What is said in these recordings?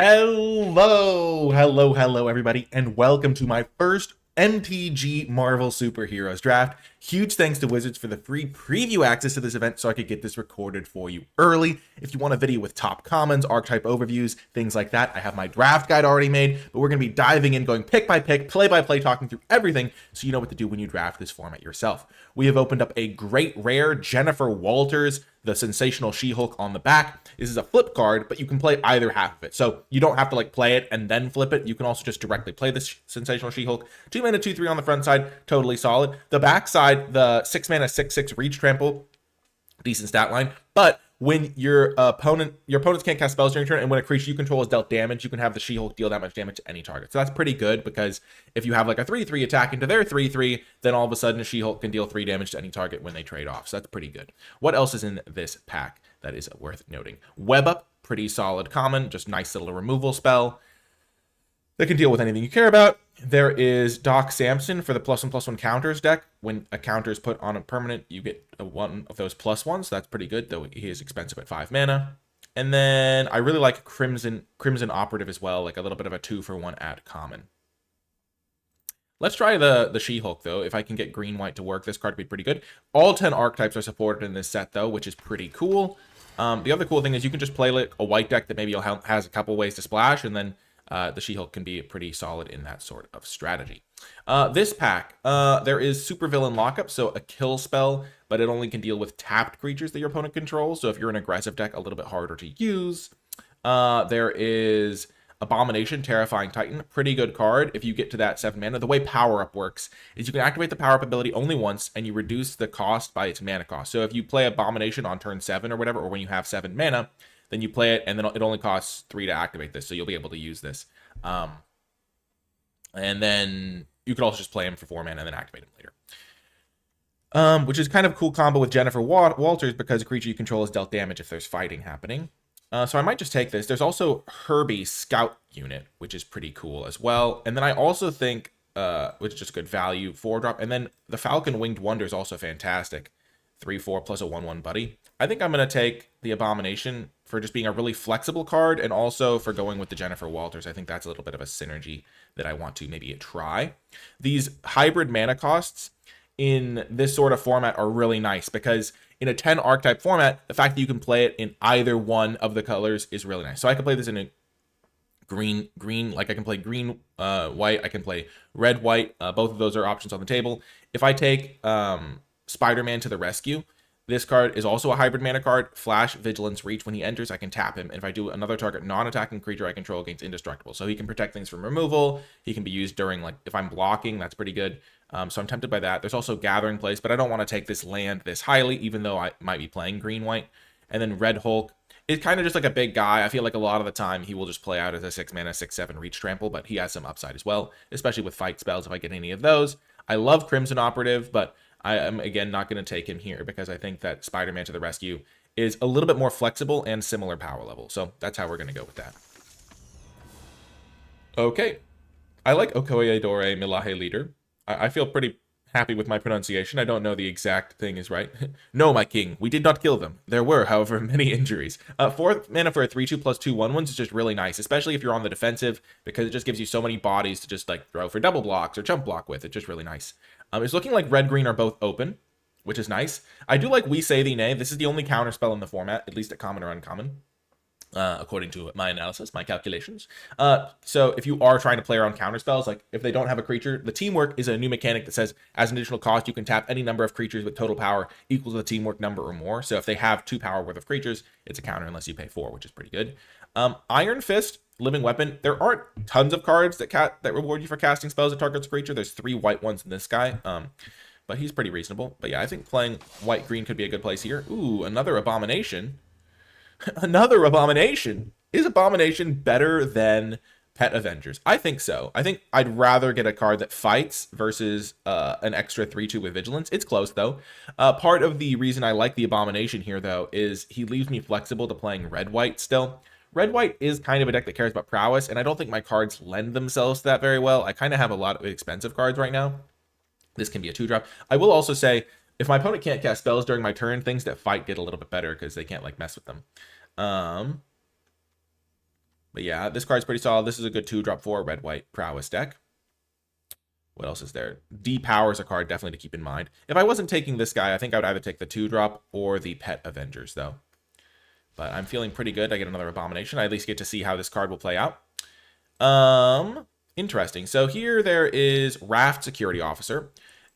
Hello, everybody, and welcome to my first MTG Marvel Superheroes draft. Huge thanks to Wizards for the free preview access to this event so I could get this recorded for you early. If you want a video with top commons, archetype overviews, things like that, I have my draft guide already made, but we're going to be diving in, going pick by pick, play by play, talking through everything so you know what to do when you draft this format yourself. We have opened up a great rare Jennifer Walters, the sensational She-Hulk on the back. This is a flip card, but you can play either half of it. So you don't have to play it and then flip it. You can also just directly play this sensational She-Hulk. 2 mana, 2/3 on the front side, totally solid. The back side, the 6 mana, 6/6 reach trample, decent stat line. But when your opponents can't cast spells during turn, and when a creature you control is dealt damage, you can have the She-Hulk deal that much damage to any target. So that's pretty good, because if you have a 3/3 attack into their 3/3, then all of a sudden a She-Hulk can deal 3 damage to any target when they trade off. So that's pretty good. What else is in this pack that is worth noting? Web Up, pretty solid common, just nice little removal spell that can deal with anything you care about. There is Doc Samson for the +1/+1 counters deck. When a counter is put on a permanent, you get one of those +1s. So that's pretty good, though he is expensive at 5 mana. And then I really like Crimson Operative as well, like a little bit of a 2-for-1 at common. Let's try the She-Hulk, though. If I can get green-white to work, this card would be pretty good. All 10 archetypes are supported in this set, though, which is pretty cool. The other cool thing is you can just play like a white deck that maybe has a couple ways to splash, and then the She-Hulk can be pretty solid in that sort of strategy. This pack, there is Supervillain Lockup, so a kill spell, but it only can deal with tapped creatures that your opponent controls. So if you're an aggressive deck, a little bit harder to use. There is Abomination, Terrifying Titan, pretty good card if you get to that 7 mana. The way Power Up works is you can activate the Power Up ability only once, and you reduce the cost by its mana cost. So if you play Abomination on turn 7 or whatever, or when you have 7 mana, then you play it, and then it only costs 3 to activate this, so you'll be able to use this. And then you could also just play him for 4 mana and then activate him later. Which is kind of a cool combo with Jennifer Walters, because a creature you control is dealt damage if there's fighting happening. So I might just take this. There's also Herbie Scout Unit, which is pretty cool as well. And then I also think, which is just good value, 4-drop. And then the Falcon Winged Wonder is also fantastic. 3/4 plus a 1/1 buddy. I think I'm going to take the Abomination for just being a really flexible card, and also for going with the Jennifer Walters. I think that's a little bit of a synergy that I want to maybe try. These hybrid mana costs in this sort of format are really nice, because in a 10 archetype format, the fact that you can play it in either one of the colors is really nice. So I can play this in a green, like I can play green, white, I can play red, white. Both of those are options on the table. If I take Spider-Man to the rescue, this card is also a hybrid mana card. Flash, Vigilance, Reach. When he enters, I can tap him. And if I do another target non-attacking creature I control against indestructible. So he can protect things from removal. He can be used during, if I'm blocking, that's pretty good. So I'm tempted by that. There's also Gathering Place, but I don't want to take this land this highly, even though I might be playing green-white. And then Red Hulk is kind of just like a big guy. I feel like a lot of the time he will just play out as a 6 mana, 6/7 Reach Trample, but he has some upside as well, especially with fight spells if I get any of those. I love Crimson Operative, but I am, again, not going to take him here, because I think that Spider-Man to the rescue is a little bit more flexible and similar power level. So that's how we're going to go with that. Okay. I like Okoye-dore Milaje Leader. I feel pretty happy with my pronunciation. I don't know the exact thing is right. No, my king, we did not kill them. There were, however, many injuries. 4 mana for a 3/2 plus 2/1/1s is just really nice, especially if you're on the defensive, because it just gives you so many bodies to just throw for double blocks or jump block with. It's just really nice. It's looking like red-green are both open, which is nice. I do like We Say Thee Nay. This is the only counter spell in the format, at least at common or uncommon, according to my analysis, my calculations. So if you are trying to play around counter spells, if they don't have a creature, the Teamwork is a new mechanic that says, as an additional cost, you can tap any number of creatures with total power equal to the Teamwork number or more. So if they have 2 power worth of creatures, it's a counter unless you pay 4, which is pretty good. Iron Fist, Living Weapon. There aren't tons of cards that reward you for casting spells that targets a creature. There's 3 white ones in this guy, but he's pretty reasonable. But yeah, I think playing white-green could be a good place here. Ooh, another Abomination. Another Abomination. Is Abomination better than Pet Avengers? I think so. I think I'd rather get a card that fights versus an extra 3/2 with Vigilance. It's close, though. Part of the reason I like the Abomination here, though, is he leaves me flexible to playing red-white still. Red-white is kind of a deck that cares about prowess, and I don't think my cards lend themselves to that very well. I kind of have a lot of expensive cards right now. This can be a 2-drop. I will also say, if my opponent can't cast spells during my turn, things that fight get a little bit better, because they can't mess with them. But yeah, this card's pretty solid. This is a good 2-drop for a red-white prowess deck. What else is there? Depower's a card definitely to keep in mind. If I wasn't taking this guy, I think I would either take the 2-drop or the Pet Avengers, though. But I'm feeling pretty good. I get another Abomination. I at least get to see how this card will play out. Interesting. So here there is Raft Security Officer.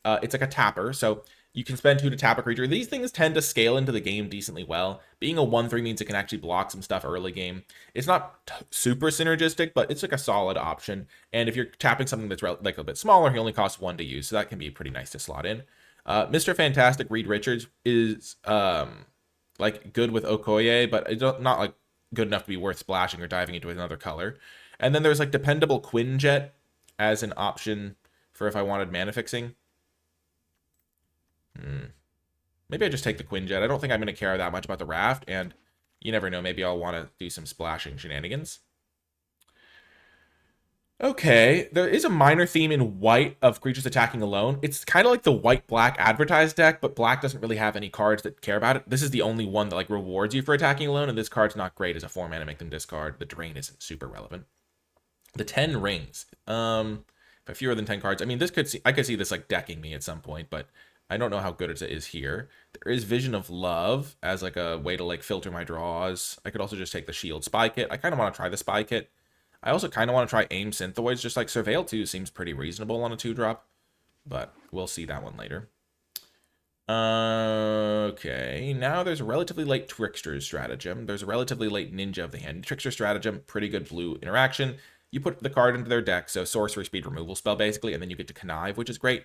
It's like a tapper, so you can spend 2 to tap a creature. These things tend to scale into the game decently well. Being a 1/3 means it can actually block some stuff early game. It's not super synergistic, but it's like a solid option. And if you're tapping something that's like a bit smaller, he only costs 1 to use, so that can be pretty nice to slot in. Mr. Fantastic Reed Richards is like good with Okoye, but it's not like good enough to be worth splashing or diving into another color. And then there's like Dependable Quinjet as an option for if I wanted mana fixing. Maybe I just take the Quinjet. I don't think I'm going to care that much about the Raft, and you never know, maybe I'll want to do some splashing shenanigans. Okay, there is a minor theme in white of creatures attacking alone. It's kind of like the white-black advertised deck, but black doesn't really have any cards that care about it. This is the only one that like rewards you for attacking alone, and this card's not great as a 4-mana make them discard. The drain isn't super relevant. The 10 rings. If I have fewer than 10 cards, I mean, I could see this like decking me at some point, but I don't know how good it is here. There is Vision of Love as like a way to like filter my draws. I could also just take the Shield Spy Kit. I kind of want to try the Spy Kit. I also kind of want to try Aim Synthoids. Just like Surveil 2 seems pretty reasonable on a 2-drop, but we'll see that one later. Okay, now there's a relatively late Trickster's Stratagem. There's a relatively late Ninja of the Hand. Trickster Stratagem, pretty good blue interaction. You put the card into their deck, so sorcery speed removal spell basically, and then you get to connive, which is great.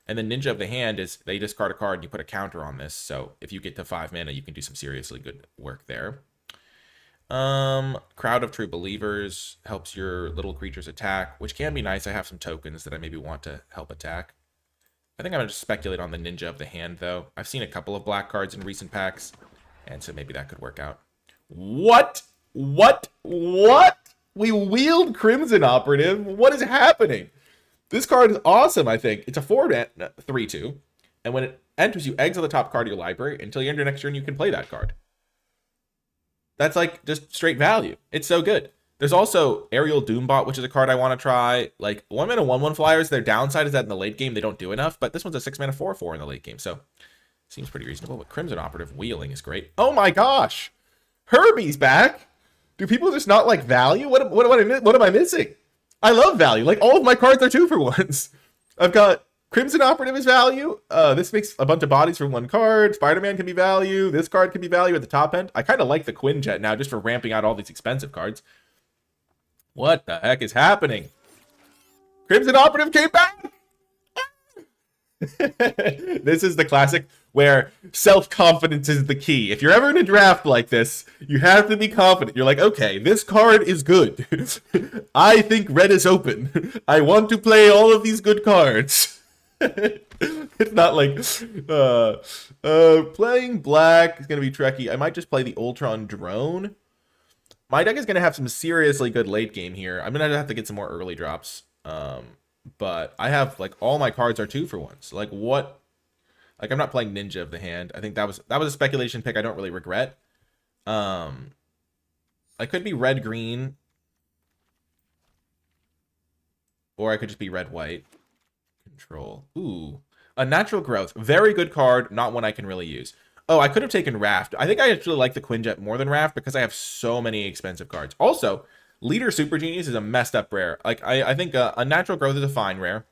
And then Ninja of the Hand is they discard a card and you put a counter on this. So if you get to 5 mana, you can do some seriously good work there. Crowd of True Believers helps your little creatures attack, which can be nice. I have some tokens that I maybe want to help attack. I think I'm going to speculate on the Ninja of the Hand, though. I've seen a couple of black cards in recent packs, and so maybe that could work out. What? We wield Crimson Operative? What is happening? This card is awesome, I think. It's a 4/3/2, and when it enters, you exile the top card of your library. Until you end your next turn, you can play that card. That's like just straight value. It's so good. There's also Aerial Doombot, which is a card I want to try. Like 1-mana 1/1 flyers, their downside is that in the late game they don't do enough, but this one's a 6-mana 4/4 in the late game, so seems pretty reasonable. But Crimson Operative wheeling is great. Oh my gosh, Herbie's back. Do people just not like value? What am I missing? I love value. Like, all of my cards are 2-for-1s. I've got Crimson Operative is value. This makes a bunch of bodies for 1 card. Spider-Man can be value. This card can be value at the top end. I kind of like the Quinjet now just for ramping out all these expensive cards. What the heck is happening? Crimson Operative came back! This is the classic where self-confidence is the key. If you're ever in a draft like this, you have to be confident. You're like, okay, this card is good. I think red is open. I want to play all of these good cards. It's not like playing black is going to be tricky. I might just play the Ultron Drone. My deck is going to have some seriously good late game here. I'm going to have to get some more early drops. But I have like all my cards are 2-for-1s. Like what? Like I'm not playing Ninja of the Hand. I think that was a speculation pick I don't really regret. I could be red green, or I could just be red white. Control. Ooh, a Natural Growth, very good card. Not one I can really use. Oh, I could have taken Raft. I think I actually like the Quinjet more than Raft because I have so many expensive cards. Also, Leader Super Genius is a messed up rare. Like I think a Natural Growth is a fine rare.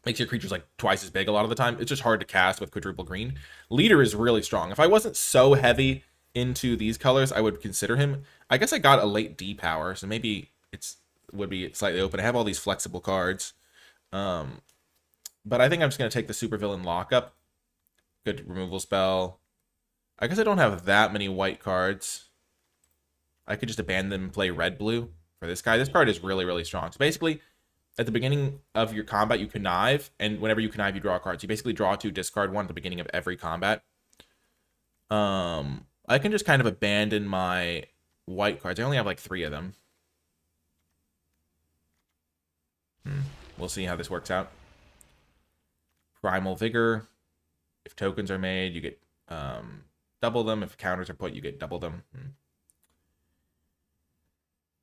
Makes your creatures like twice as big a lot of the time. It's just hard to cast with quadruple green. Leader is really strong. If I wasn't so heavy into these colors, I would consider him. I guess I got a late D power, so maybe would be slightly open. I have all these flexible cards. But I think I'm just going to take the Supervillain Lockup. Good removal spell. I guess I don't have that many white cards. I could just abandon them and play red-blue for this guy. This card is really, really strong. So basically, at the beginning of your combat, you connive, and whenever you connive, you draw cards. You basically draw 2, discard 1 at the beginning of every combat. I can just kind of abandon my white cards. I only have like 3 of them. We'll see how this works out. Primal Vigor. If tokens are made, you get double them. If counters are put, you get double them.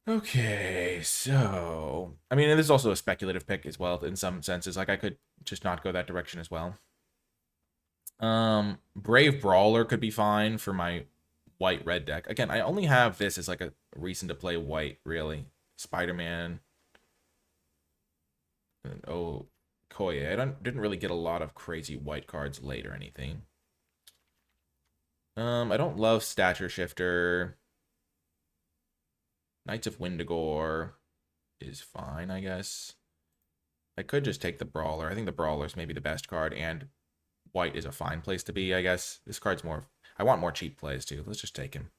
Okay, so I mean, this is also a speculative pick as well in some senses. Like I could just not go that direction as well. Brave Brawler could be fine for my white-red deck. Again, I only have this as like a reason to play white, really. Spider-Man. And, oh, Koye. Didn't really get a lot of crazy white cards late or anything. I don't love Stature Shifter. Knights of Windigore is fine, I guess. I could just take the Brawler. I think the Brawler is maybe the best card, and white is a fine place to be, I guess. This card's more... I want more cheap plays, too. Let's just take him.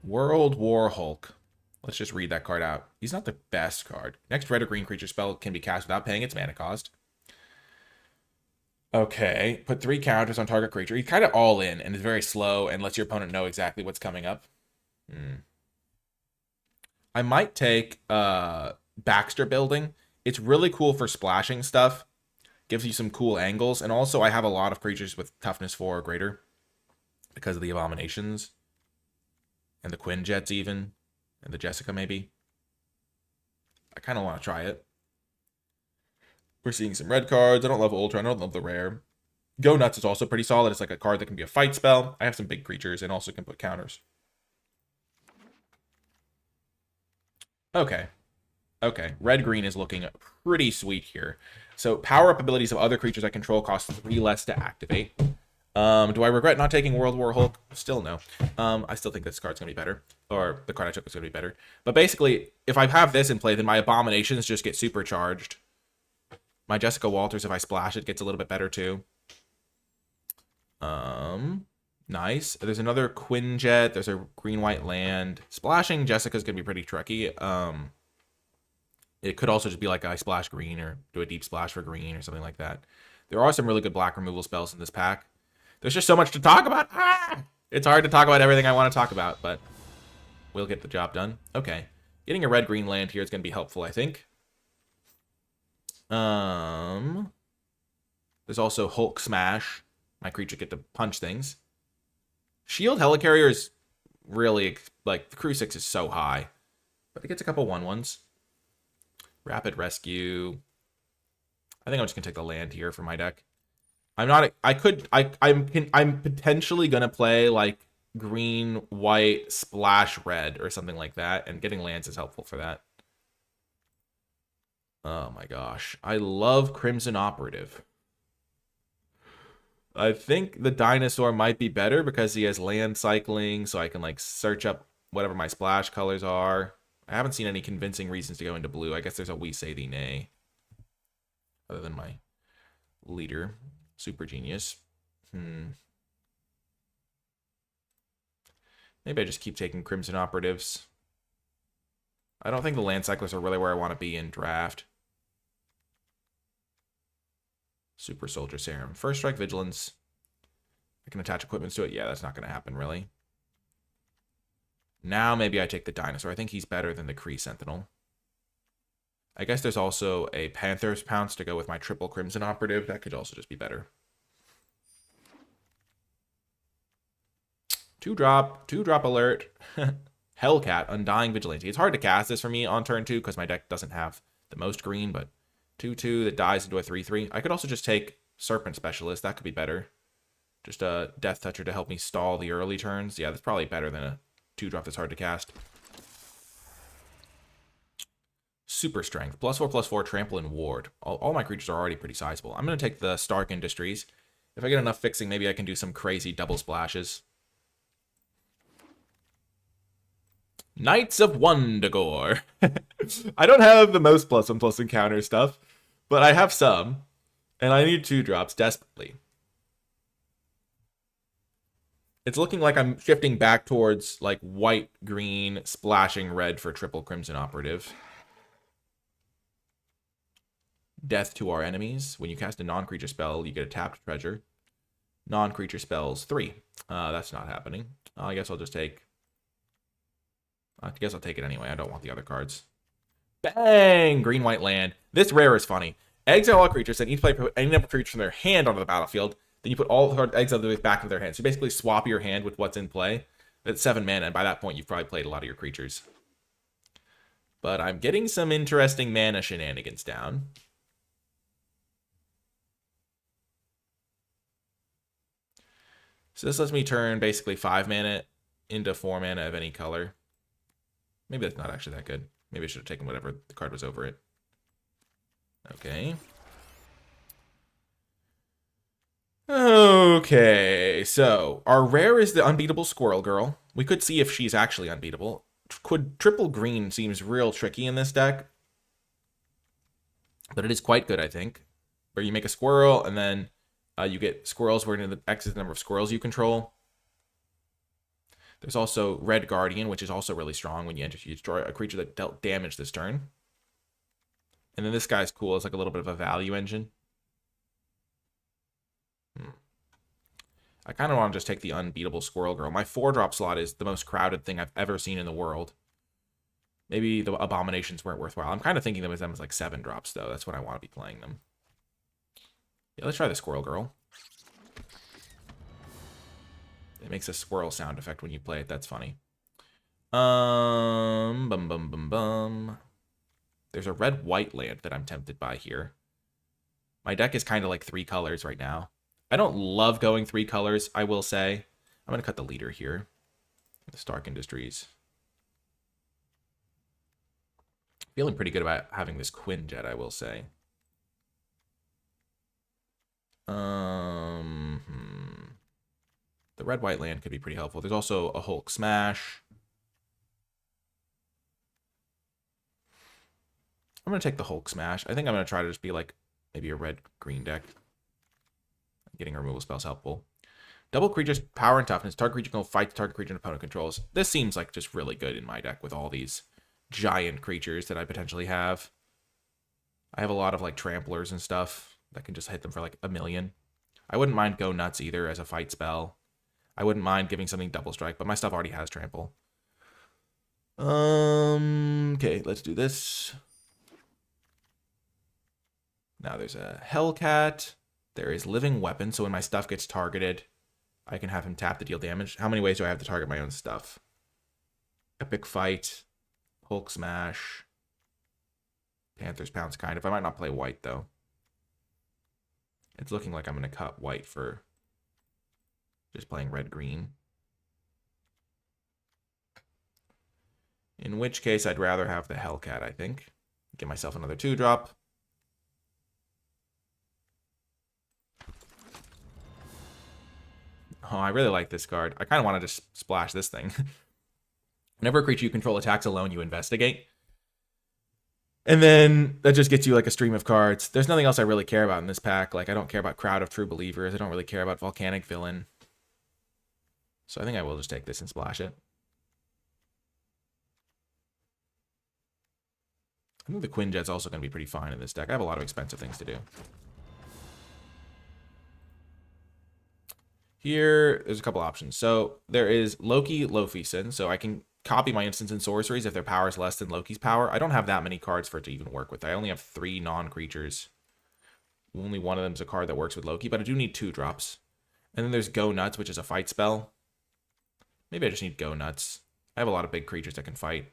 World War Hulk. Let's just read that card out. He's not the best card. Next red or green creature spell can be cast without paying its mana cost. Okay, put 3 counters on target creature. He's kind of all in and is very slow and lets your opponent know exactly what's coming up. I might take Baxter Building. It's really cool for splashing stuff. Gives you some cool angles. And also I have a lot of creatures with toughness 4 or greater because of the Abominations. And the Quinjets even. And the Jessica maybe. I kind of want to try it. We're seeing some red cards. I don't love Ultra. I don't love the rare. Go Nuts is also pretty solid. It's like a card that can be a fight spell. I have some big creatures and also can put counters. Okay. Okay. Red-green is looking pretty sweet here. So power-up abilities of other creatures I control cost 3 less to activate. Do I regret not taking World War Hulk? Still no. I still think this card's going to be better. Or the card I took was going to be better. But basically, if I have this in play, then my Abominations just get supercharged. My Jessica Walters, if I splash it, gets a little bit better too. Nice. There's another Quinjet. There's a green-white land. Splashing Jessica's going to be pretty tricky. It could also just be like I splash green or do a deep splash for green or something like that. There are some really good black removal spells in this pack. There's just so much to talk about. It's hard to talk about everything I want to talk about, but we'll get the job done. Okay. Getting a red-green land here is going to be helpful, I think. There's also Hulk Smash. My creature get to punch things. Shield Helicarrier is really, like, the Crew 6 is so high. But it gets a couple 1/1s. Rapid Rescue. I think I'm just gonna take the land here for my deck. I'm potentially gonna play like green, white, splash red or something like that, and getting lands is helpful for that. Oh my gosh. I love Crimson Operative. I think the dinosaur might be better because he has land cycling, so I can like search up whatever my splash colors are. I haven't seen any convincing reasons to go into blue. I guess there's a We Say Thee Nay. Other than my leader. Super genius. Maybe I just keep taking Crimson Operatives. I don't think the land cyclers are really where I want to be in draft. Super Soldier Serum. First Strike Vigilance. I can attach equipments to it. Yeah, that's not going to happen, really. Now maybe I take the dinosaur. I think he's better than the Kree Sentinel. I guess there's also a Panther's Pounce to go with my triple Crimson Operative. That could also just be better. 2-drop alert. Hellcat, Undying Vigilante. It's hard to cast this for me on turn 2 because my deck doesn't have the most green, but 2/2 that dies into a 3/3. I could also just take Serpent Specialist. That could be better. Just a Death Toucher to help me stall the early turns. Yeah, that's probably better than a 2-drop that's hard to cast. Super Strength. +4/+4, Trample, and Ward. All my creatures are already pretty sizable. I'm going to take the Stark Industries. If I get enough fixing, maybe I can do some crazy double splashes. Knights of Wundagore. I don't have the most +1/+1 encounter stuff, but I have some. And I need 2-drops desperately. It's looking like I'm shifting back towards like white, green, splashing red for triple Crimson Operative. Death to our enemies. When you cast a non-creature spell, you get a tapped treasure. Non-creature spells 3. That's not happening. I guess I'll just take... I guess I'll take it anyway. I don't want the other cards. Bang! Green, white land. This rare is funny. Exile all creatures, and each player put any number of creatures from their hand onto the battlefield. Then you put all the exile back into their hand. So you basically swap your hand with what's in play. It's 7 mana, and by that point, you've probably played a lot of your creatures. But I'm getting some interesting mana shenanigans down. So this lets me turn basically 5 mana into 4 mana of any color. Maybe that's not actually that good. Maybe I should have taken whatever the card was over it. Okay. Okay, so our rare is the unbeatable Squirrel Girl. We could see if she's actually unbeatable. Triple green seems real tricky in this deck. But it is quite good, I think. Where you make a squirrel, and then you get squirrels where the X is the number of squirrels you control. There's also Red Guardian, which is also really strong when you enter. You destroy a creature that dealt damage this turn. And then this guy's cool. It's like a little bit of a value engine. I kind of want to just take the unbeatable Squirrel Girl. My 4-drop slot is the most crowded thing I've ever seen in the world. Maybe the Abominations weren't worthwhile. I'm kind of thinking of them as like 7 drops, though. That's when I want to be playing them. Yeah, let's try the Squirrel Girl. It makes a squirrel sound effect when you play it. That's funny. Bum, bum, bum, bum. There's a red-white land that I'm tempted by here. My deck is kind of like 3 colors right now. I don't love going 3 colors, I will say. I'm going to cut the leader here. The Stark Industries. Feeling pretty good about having this Quinjet, I will say. The red-white land could be pretty helpful. There's also a Hulk Smash. I'm going to take the Hulk Smash. I think I'm going to try to just be like maybe a red-green deck. Getting removal spells helpful. Double creatures, power and toughness. Target creature can fight the target creature and opponent controls. This seems like just really good in my deck with all these giant creatures that I potentially have. I have a lot of like tramplers and stuff that can just hit them for like 1,000,000. I wouldn't mind Go Nuts either as a fight spell. I wouldn't mind giving something double strike, but my stuff already has trample. Okay, let's do this. Now there's a Hellcat. There is Living Weapon, so when my stuff gets targeted, I can have him tap to deal damage. How many ways do I have to target my own stuff? Epic Fight, Hulk Smash, Panther's Pounce, kind of. I might not play white, though. It's looking like I'm going to cut white for just playing red-green. In which case, I'd rather have the Hellcat, I think. Get myself another 2-drop. Oh, I really like this card. I kind of want to just splash this thing. Whenever a creature you control attacks alone, you investigate. And then that just gets you like a stream of cards. There's nothing else I really care about in this pack. Like, I don't care about Crowd of True Believers. I don't really care about Volcanic Villain. So I think I will just take this and splash it. I think the Quinjet's also going to be pretty fine in this deck. I have a lot of expensive things to do. Here, there's a couple options. So there is Loki Lofison. So I can copy my instants and sorceries if their power is less than Loki's power. I don't have that many cards for it to even work with. I only have 3 non-creatures. Only one of them is a card that works with Loki, but I do need 2 drops. And then there's Go Nuts, which is a fight spell. Maybe I just need Go Nuts. I have a lot of big creatures that can fight.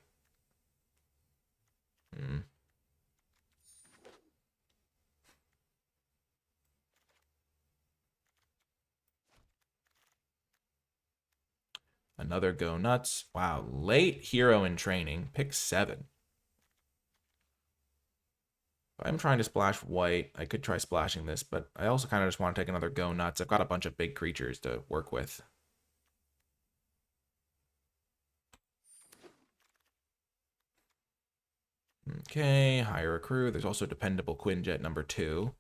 Another Go Nuts. Wow, late hero in training. Pick 7. If I'm trying to splash white, I could try splashing this, but I also kind of just want to take another Go Nuts. I've got a bunch of big creatures to work with. Okay, hire a crew. There's also Dependable Quinjet number 2.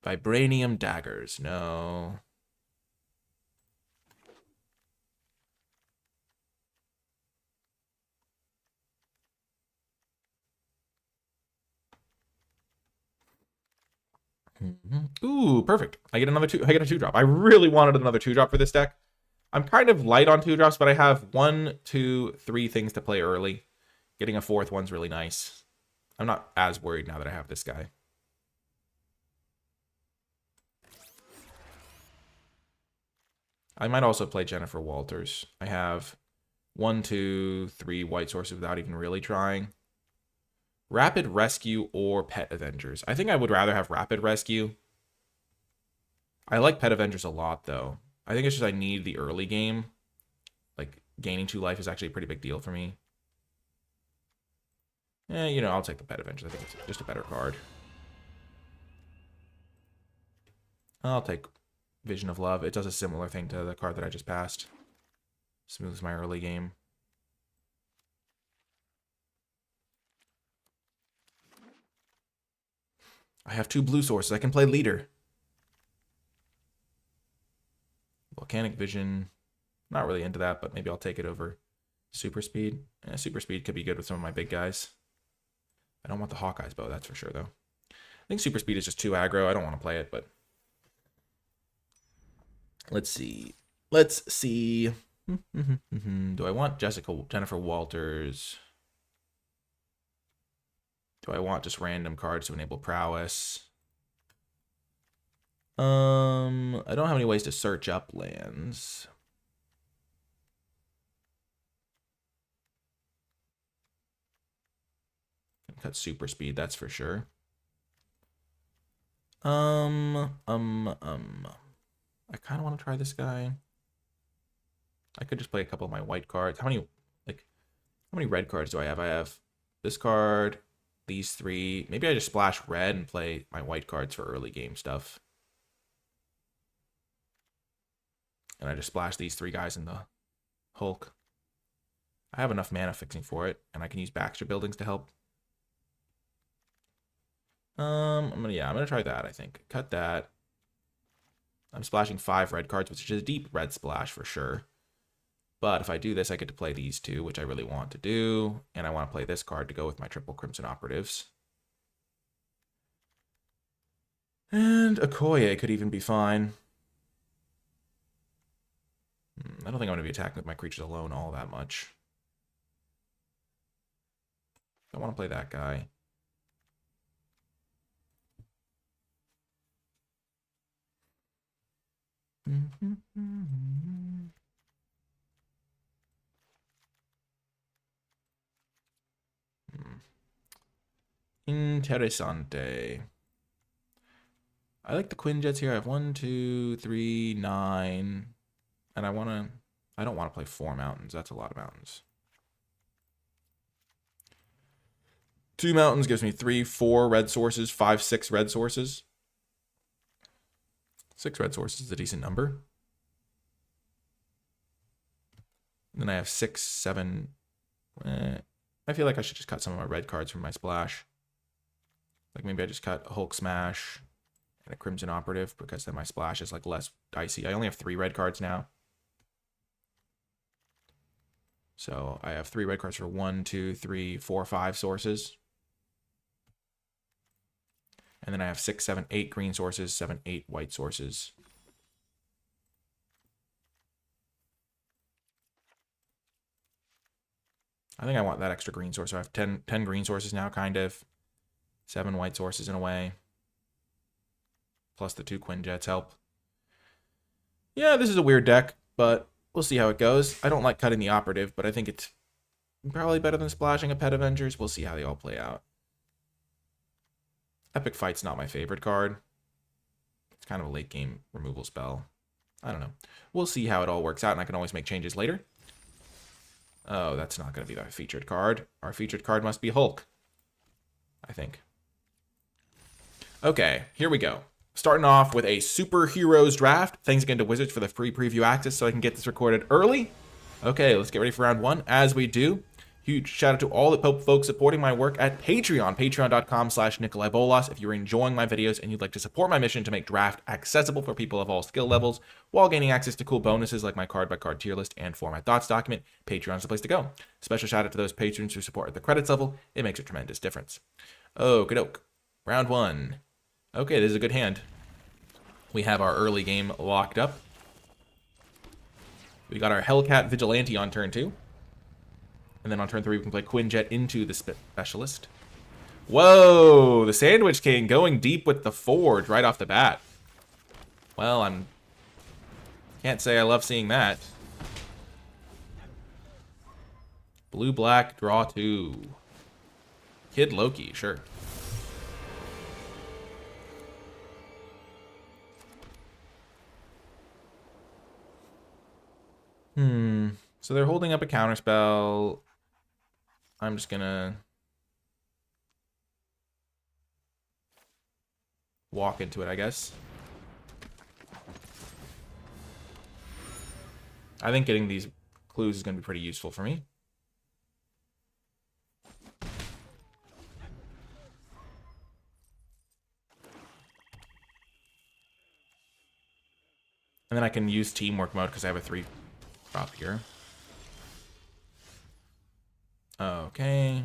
Vibranium Daggers. No. Ooh, perfect. I get another 2. I get a 2-drop. I really wanted another 2-drop for this deck. I'm kind of light on 2-drops, but I have 1, 2, 3 things to play early. Getting a 4th one's really nice. I'm not as worried now that I have this guy. I might also play Jennifer Walters. I have 1, 2, 3 white sources without even really trying. Rapid Rescue or Pet Avengers. I think I would rather have Rapid Rescue. I like Pet Avengers a lot, though. I think it's just I need the early game. Like, gaining 2 life is actually a pretty big deal for me. You know, I'll take the Pet Avengers. I think it's just a better card. I'll take Vision of Love. It does a similar thing to the card that I just passed. Smooths my early game. I have 2 blue sources. I can play Leader. Volcanic Vision. Not really into that, but maybe I'll take it over Super Speed. Super Speed could be good with some of my big guys. I don't want the Hawkeye's bow, that's for sure, though. I think Super Speed is just too aggro. I don't want to play it, but... Let's see. Do I want Jennifer Walters? Do I want just random cards to enable prowess? I don't have any ways to search up lands. Cut Super Speed, that's for sure. I kind of want to try this guy. I could just play a couple of my white cards. How many red cards do I have? I have this card, these 3. Maybe I just splash red and play my white cards for early game stuff. And I just splash these 3 guys in the Hulk. I have enough mana fixing for it, and I can use Baxter buildings to help. I'm gonna try that, I think. Cut that. I'm splashing 5 red cards, which is a deep red splash for sure. But if I do this, I get to play these 2, which I really want to do. And I want to play this card to go with my triple Crimson Operatives. And Okoye could even be fine. I don't think I'm going to be attacking with my creatures alone all that much. I want to play that guy. Interessante. I like the Quinjets here. I have 1, 2, 3, 9. And I don't want to play 4 mountains. That's a lot of mountains. 2 mountains gives me 3, 4 red sources, 5, 6 red sources. 6 red sources is a decent number. And then I have 6, 7. I feel like I should just cut some of my red cards from my splash. Like maybe I just cut a Hulk Smash and a Crimson Operative because then my splash is like less dicey. I only have 3 red cards now. So I have 3 red cards for 1, 2, 3, 4, 5 sources. And then I have 6, 7, 8 green sources, 7, 8 white sources. I think I want that extra green source. So I have 10 green sources now, kind of. 7 white sources in a way. Plus the 2 Quinjets help. Yeah, this is a weird deck, but we'll see how it goes. I don't like cutting the Operative, but I think it's probably better than splashing a Pet Avengers. We'll see how they all play out. Epic Fight's not my favorite card. It's kind of a late game removal spell. I don't know. We'll see how it all works out, and I can always make changes later. Oh, that's not going to be our featured card. Our featured card must be Hulk, I think. Okay, here we go. Starting off with a Superheroes draft. Thanks again to Wizards for the free preview access so I can get this recorded early. Okay, let's get ready for round 1. As we do, huge shout out to all the folks supporting my work at Patreon, patreon.com/NicolaiBolas. If you're enjoying my videos and you'd like to support my mission to make draft accessible for people of all skill levels while gaining access to cool bonuses like my card by card tier list and format thoughts document, Patreon's the place to go. Special shout out to those patrons who support at the credits level. It makes a tremendous difference. Okey-doke. Round 1. Okay, this is a good hand. We have our early game locked up. We got our Hellcat Vigilante on turn 2. And then on turn 3, we can play Quinjet into the Specialist. Whoa! The Sandwich King going deep with the Forge right off the bat. Well, can't Can't say I love seeing that. Blue, black, draw 2. Kid Loki, sure. So they're holding up a counterspell. I'm just gonna walk into it, I guess. I think getting these clues is gonna be pretty useful for me. And then I can use teamwork mode because I have a 3-drop here. Okay.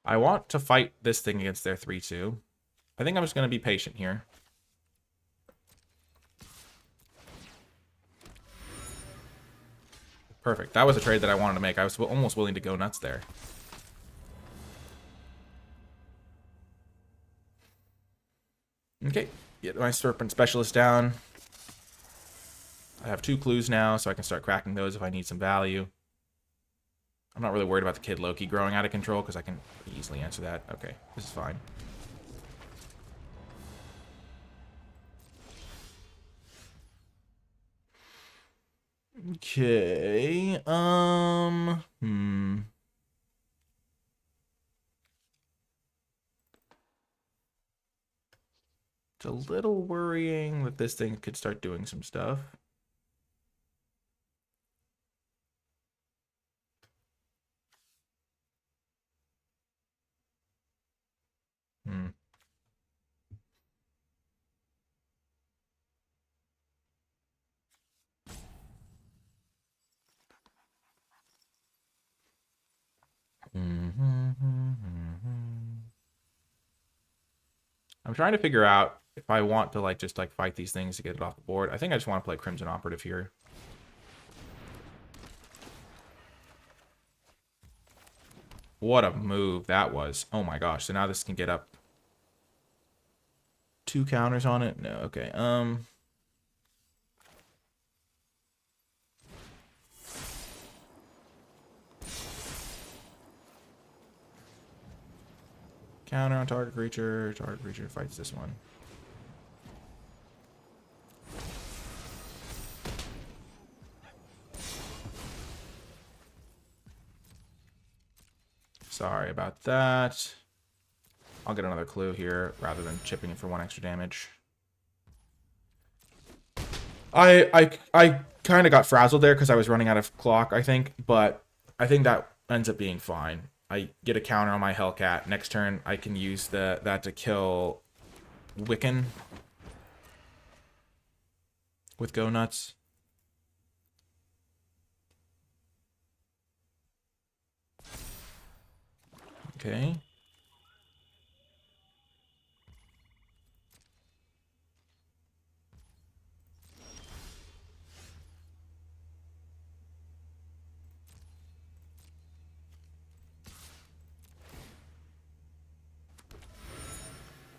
I want to fight this thing against their 3-2. I think I'm just going to be patient here. Perfect. That was a trade that I wanted to make. I was almost willing to go nuts there. Okay. Get my Serpent Specialist down. I have 2 clues now, so I can start cracking those if I need some value. I'm not really worried about the Kid Loki growing out of control because I can easily answer that. Okay, this is fine. Okay, It's a little worrying that this thing could start doing some stuff. I'm trying to figure out if I want to like just like fight these things to get it off the board. I think I just want to play Crimson Operative here. What a move that was. Oh my gosh. So now this can get up 2 counters on it. No, okay. Counter on target creature. Target creature fights this one. Sorry about that. I'll get another clue here rather than chipping it for 1 extra damage. I kind of got frazzled there because I was running out of clock, I think, but I think that ends up being fine. I get a counter on my Hellcat. Next turn, I can use that to kill Wiccan with Go Nuts. Okay.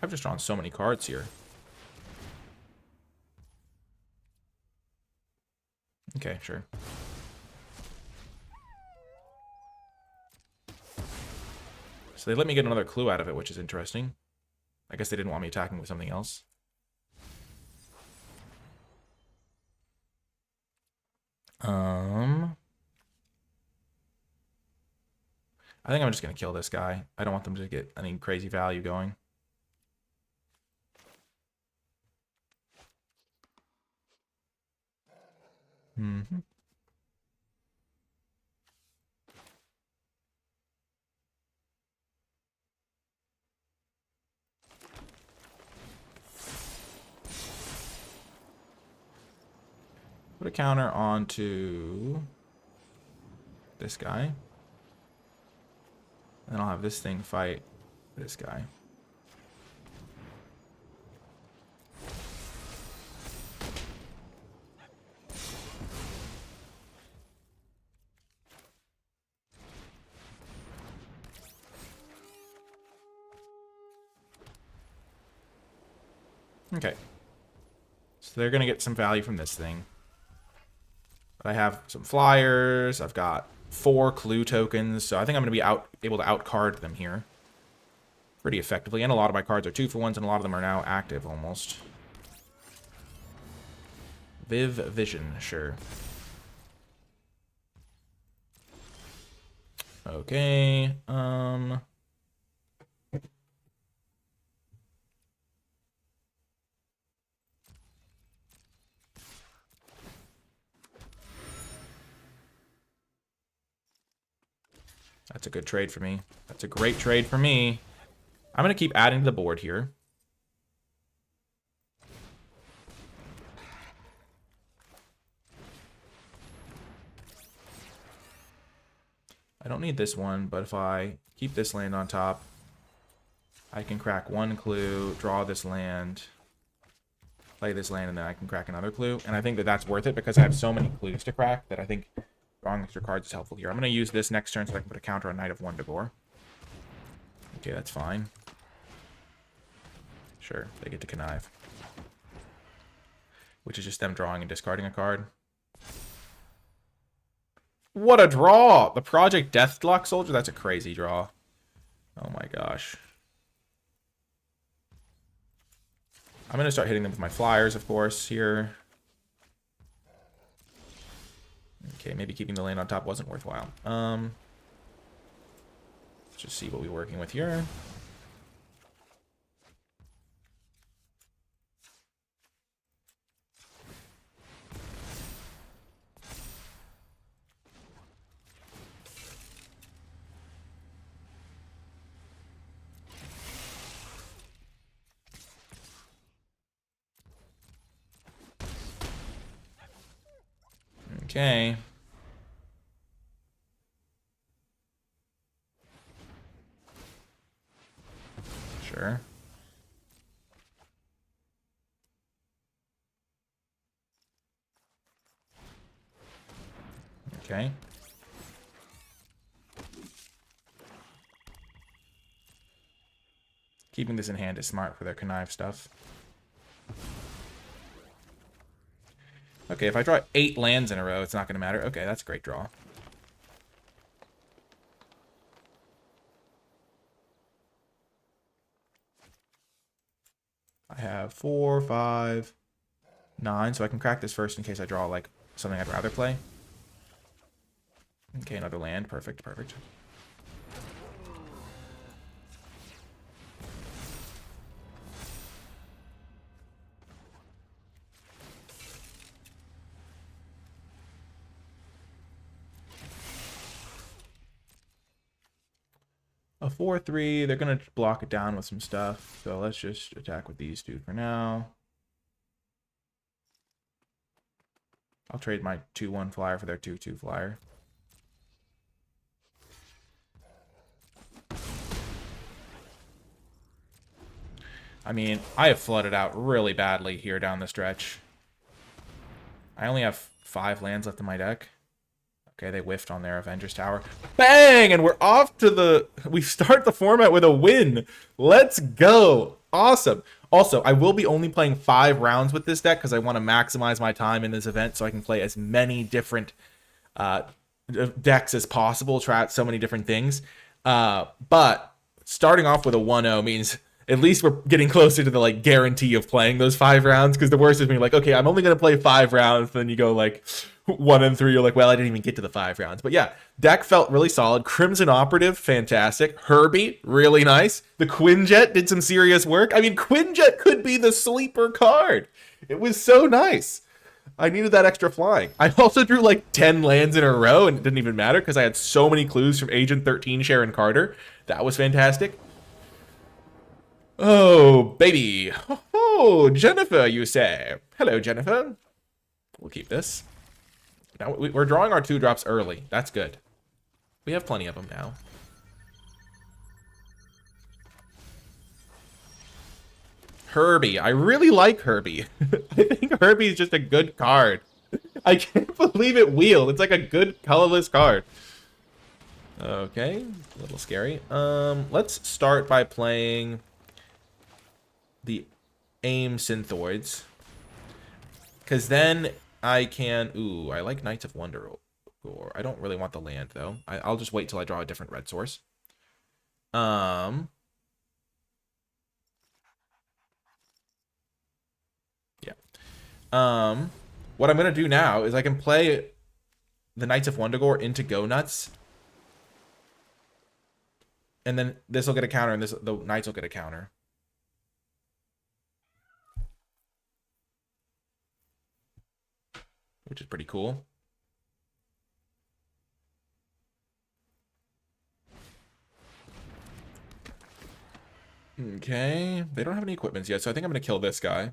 I've just drawn so many cards here. Okay, sure. So they let me get another clue out of it, which is interesting. I guess they didn't want me attacking with something else. I think I'm just going to kill this guy. I don't want them to get any crazy value going. Put a counter onto this guy. And I'll have this thing fight this guy. Okay. So they're going to get some value from this thing. But I have some flyers. I've got 4 clue tokens. So I think I'm going to be able to outcard them here pretty effectively. And a lot of my cards are 2-for-1s, and a lot of them are now active almost. Viv Vision, sure. Okay. That's a good trade for me. That's a great trade for me. I'm going to keep adding to the board here. I don't need this one, but if I keep this land on top, I can crack 1 clue, draw this land, play this land, and then I can crack another clue. And I think that that's worth it because I have so many clues to crack that I think drawing extra cards is helpful here. I'm going to use this next turn so I can put a counter on Knight of Wundagore. Okay, that's fine. Sure, they get to connive. Which is just them drawing and discarding a card. What a draw! The Project Deathlock Soldier? That's a crazy draw. Oh my gosh. I'm going to start hitting them with my flyers, of course, here. Okay, maybe keeping the land on top wasn't worthwhile. Let's just see what we're working with here. Okay. Sure. Okay. Keeping this in hand is smart for their connive stuff. Okay, if I draw 8 lands in a row, it's not going to matter. Okay, that's a great draw. I have 4, 5, 9, so I can crack this first in case I draw, like, something I'd rather play. Okay, another land. Perfect, perfect. A 4/3, they're going to block it down with some stuff. So let's just attack with these two for now. I'll trade my 2/1 flyer for their 2/2 flyer. I mean, I have flooded out really badly here down the stretch. I only have 5 lands left in my deck. Okay, they whiffed on their Avengers Tower. Bang! And we're off to the... We start the format with a win. Let's go. Awesome. Also, I will be only playing 5 rounds with this deck because I want to maximize my time in this event so I can play as many different decks as possible, try out so many different things. But starting off with a 1-0 means... At least we're getting closer to the like guarantee of playing those 5 rounds, because the worst is being like, okay, I'm only going to play 5 rounds. Then you go like 1 and 3. You're like, well, I didn't even get to the 5 rounds. But yeah, deck felt really solid. Crimson Operative, fantastic. Herbie, really nice. The Quinjet did some serious work. I mean, Quinjet could be the sleeper card. It was so nice. I needed that extra flying. I also drew like 10 lands in a row, and it didn't even matter because I had so many clues from Agent 13, Sharon Carter. That was fantastic. Oh, baby. Oh, Jennifer, you say. Hello, Jennifer. We'll keep this. Now we're drawing our 2-drops early. That's good. We have plenty of them now. Herbie. I really like Herbie. I think Herbie is just a good card. I can't believe it wheeled. It's like a good colorless card. Okay, a little scary. Let's start by playing the AIM Synthoids. Because then I can... Ooh, I like Knights of Wonder. Or I don't really want the land, though. I'll just wait till I draw a different red source. Yeah. What I'm going to do now is I can play the Knights of Wondagore into Go Nuts. And then this will get a counter, and the Knights will get a counter. Which is pretty cool. Okay. They don't have any equipments yet, so I think I'm going to kill this guy.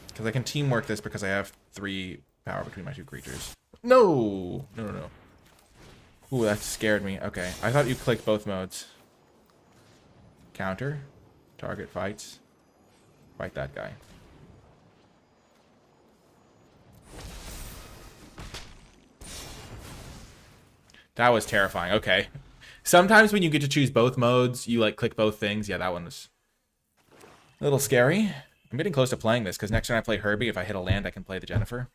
Because I can teamwork this because I have 3 power between my 2 creatures. No! No. Ooh, that scared me. Okay. I thought you clicked both modes. Counter. Target fights. Fight that guy. That was terrifying. Okay. Sometimes when you get to choose both modes, you like click both things. Yeah, that one was a little scary. I'm getting close to playing this because next time I play Herbie, if I hit a land, I can play the Jennifer.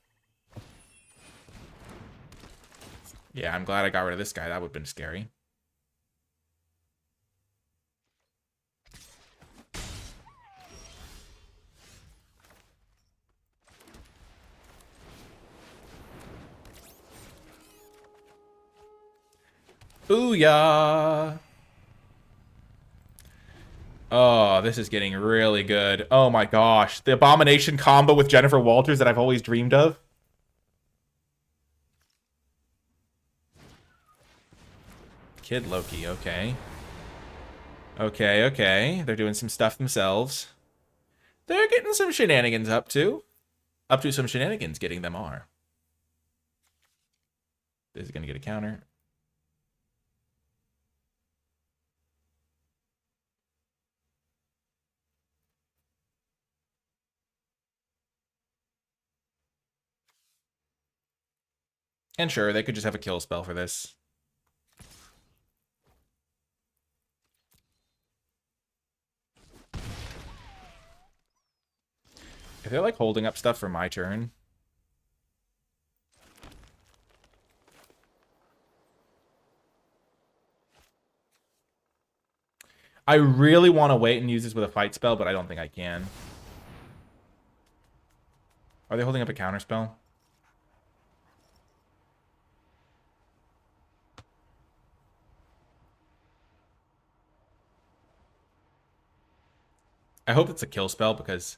Yeah, I'm glad I got rid of this guy. That would have been scary. Booyah! Oh, this is getting really good. Oh my gosh. The Abomination combo with Jennifer Walters that I've always dreamed of. Kid Loki, okay. Okay. They're doing some stuff themselves. They're getting some shenanigans up to. Up to some shenanigans getting them are. This is going to get a counter. And sure, they could just have a kill spell for this. If they're like holding up stuff for my turn. I really want to wait and use this with a fight spell, but I don't think I can. Are they holding up a counter spell? I hope it's a kill spell, because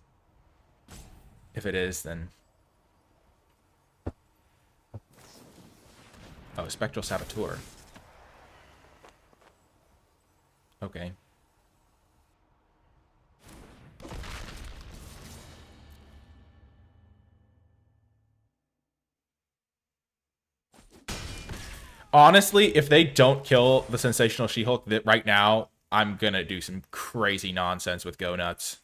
if it is, then... Oh, Spectral Saboteur. Okay. Honestly, if they don't kill the Sensational She-Hulk right now, I'm gonna do some crazy nonsense with Go Nuts.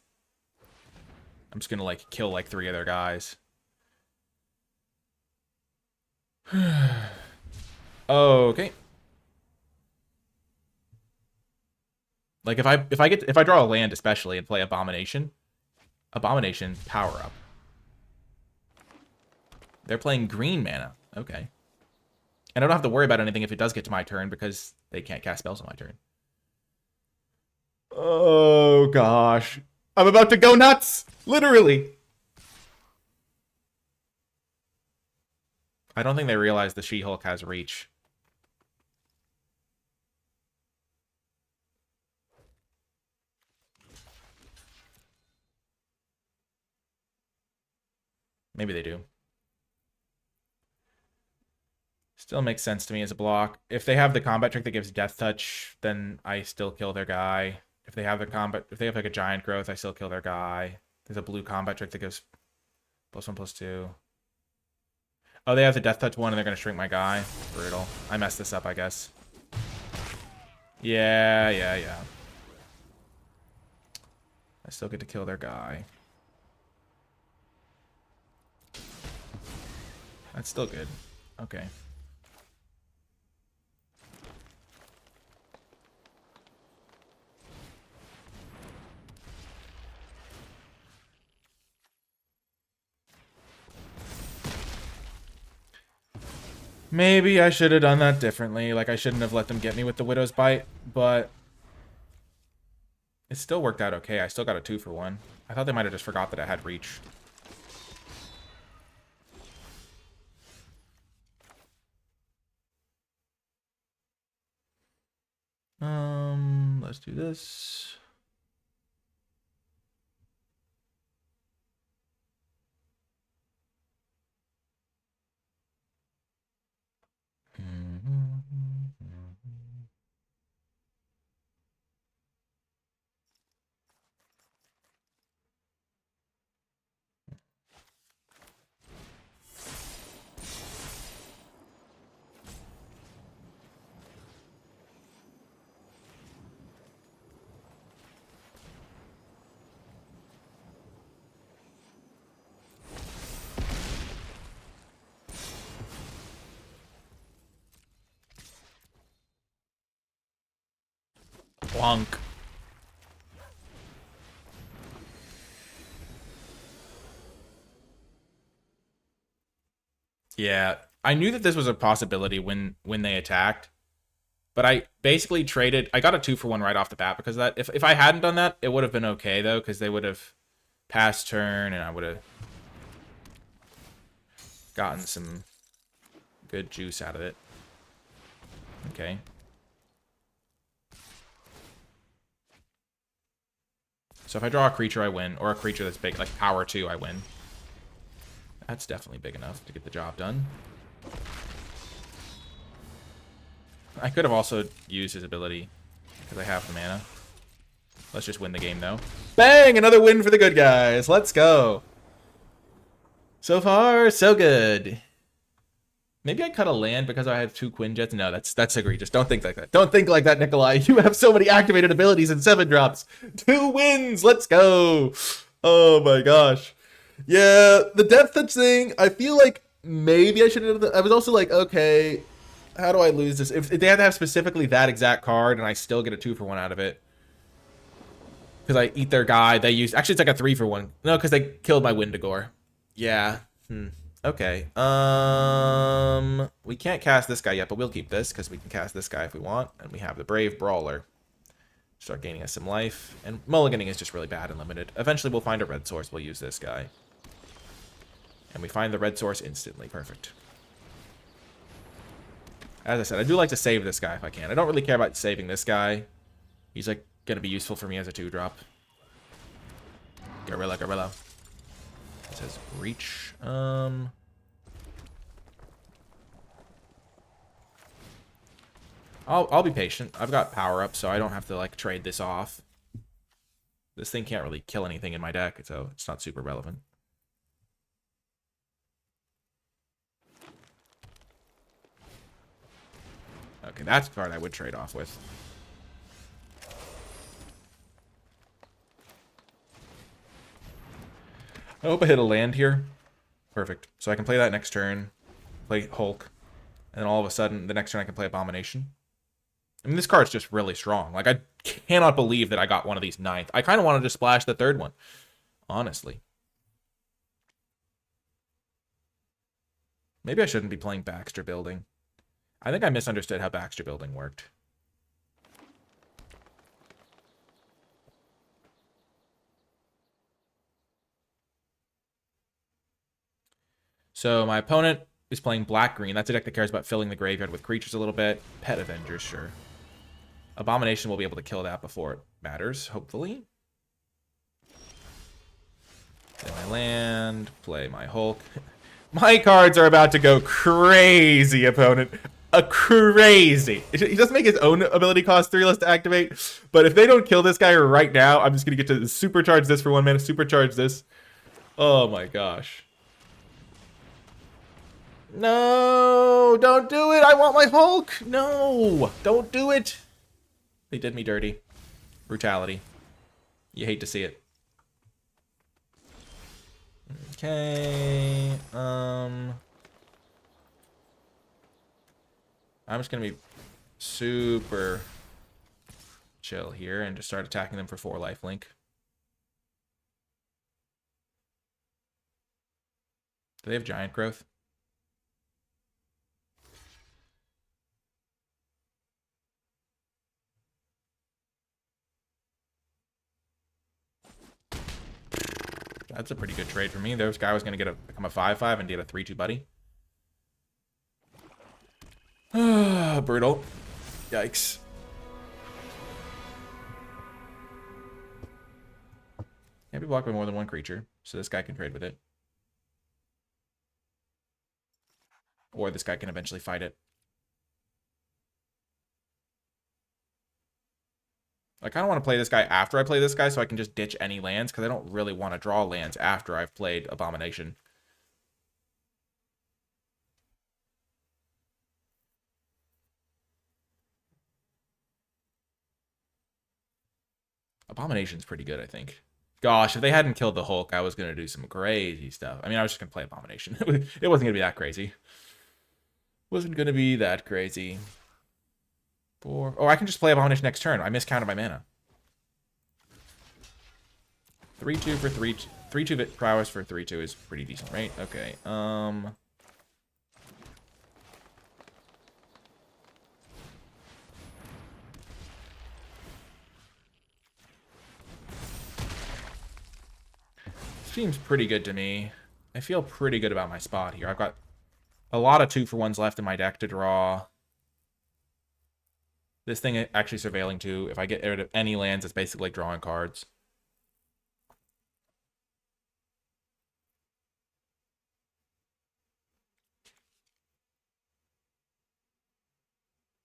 I'm just gonna, like, kill, like, 3 of their guys. Okay. Like, if I draw a land, especially, and play Abomination power up. They're playing green mana. Okay. And I don't have to worry about anything if it does get to my turn, because they can't cast spells on my turn. Oh, gosh. I'm about to go nuts! Literally! I don't think they realize the She-Hulk has reach. Maybe they do. Still makes sense to me as a block. If they have the combat trick that gives death touch, then I still kill their guy. If they have like a giant growth, I still kill their guy. There's a blue combat trick that gives +1/+2. Oh, they have the death touch one and they're gonna shrink my guy. Brutal. I messed this up, I guess. Yeah. I still get to kill their guy. That's still good. Okay. Maybe I should have done that differently. Like, I shouldn't have let them get me with the Widow's Bite, but it still worked out okay. I still got a 2-for-1. I thought they might have just forgot that I had reach. Let's do this. Plunk. Yeah, I knew that this was a possibility when they attacked, but I basically traded. I got a 2-for-1 right off the bat because of that. If I hadn't done that, it would have been okay though, because they would have passed turn and I would have gotten some good juice out of it. Okay. So if I draw a creature, I win, or a creature that's big, like power 2, I win. That's definitely big enough to get the job done. I could have also used his ability, because I have the mana. Let's just win the game, though. Bang! Another win for the good guys. Let's go. So far, so good. Maybe I cut a land because I have 2 Quinjets. No, that's egregious. Don't think like that. Don't think like that, Nikolai. You have so many activated abilities and 7-drops. 2 wins. Let's go. Oh my gosh. Yeah, the death touch thing, I feel like maybe I should have. I was also like, okay, how do I lose this? If they had to have specifically that exact card and I still get a 2-for-1 out of it. Because I eat their guy. They use. Actually, it's like a 3-for-1. No, because they killed my Wendigore. Yeah. Okay. We can't cast this guy yet, but we'll keep this because we can cast this guy if we want. And we have the Brave Brawler. Start gaining us some life. And mulliganing is just really bad and limited. Eventually we'll find a red source. We'll use this guy. And we find the red source instantly. Perfect. As I said, I do like to save this guy if I can. I don't really care about saving this guy. He's like going to be useful for me as a 2-drop. Gorilla. It says reach. I'll be patient. I've got power up, so I don't have to like trade this off. This thing can't really kill anything in my deck, so it's not super relevant. Okay, that's the card I would trade off with. I hope I hit a land here. Perfect. So I can play that next turn, play Hulk, and then all of a sudden, the next turn I can play Abomination. I mean, this card's just really strong. Like, I cannot believe that I got one of these 9th. I kind of wanted to splash the 3rd one, honestly. Maybe I shouldn't be playing Baxter Building. I think I misunderstood how Baxter Building worked. So my opponent is playing black-green. That's a deck that cares about filling the graveyard with creatures a little bit. Pet Avengers, sure. Abomination will be able to kill that before it matters, hopefully. Play my land, play my Hulk. My cards are about to go crazy, opponent. A crazy. He doesn't make his own ability cost 3 less to activate, but if they don't kill this guy right now, I'm just going to get to supercharge this for 1 minute, supercharge this. Oh my gosh. No, don't do it. I want my Hulk. No, don't do it. They did me dirty. Brutality. You hate to see it. Okay. I'm just gonna be super chill here and just start attacking them for 4 lifelink. Do they have giant growth? That's a pretty good trade for me. This guy was going to become a 5/5 and get a 3/2 buddy. Brutal. Yikes. Can't be blocked by more than 1 creature, so this guy can trade with it. Or this guy can eventually fight it. I kind of want to play this guy after I play this guy so I can just ditch any lands, because I don't really want to draw lands after I've played Abomination. Abomination's pretty good, I think. Gosh, if they hadn't killed the Hulk, I was going to do some crazy stuff. I mean, I was just going to play Abomination. It wasn't going to be that crazy. Wasn't going to be that crazy. 4. Oh, I can just play Abomination next turn. I miscounted my mana. 3/2 for 3. 3/2 prowess for 3/2 is pretty decent, right? Okay. Seems pretty good to me. I feel pretty good about my spot here. I've got a lot of 2-for-1s left in my deck to draw. This thing actually surveilling 2. If I get rid of any lands, it's basically like drawing cards.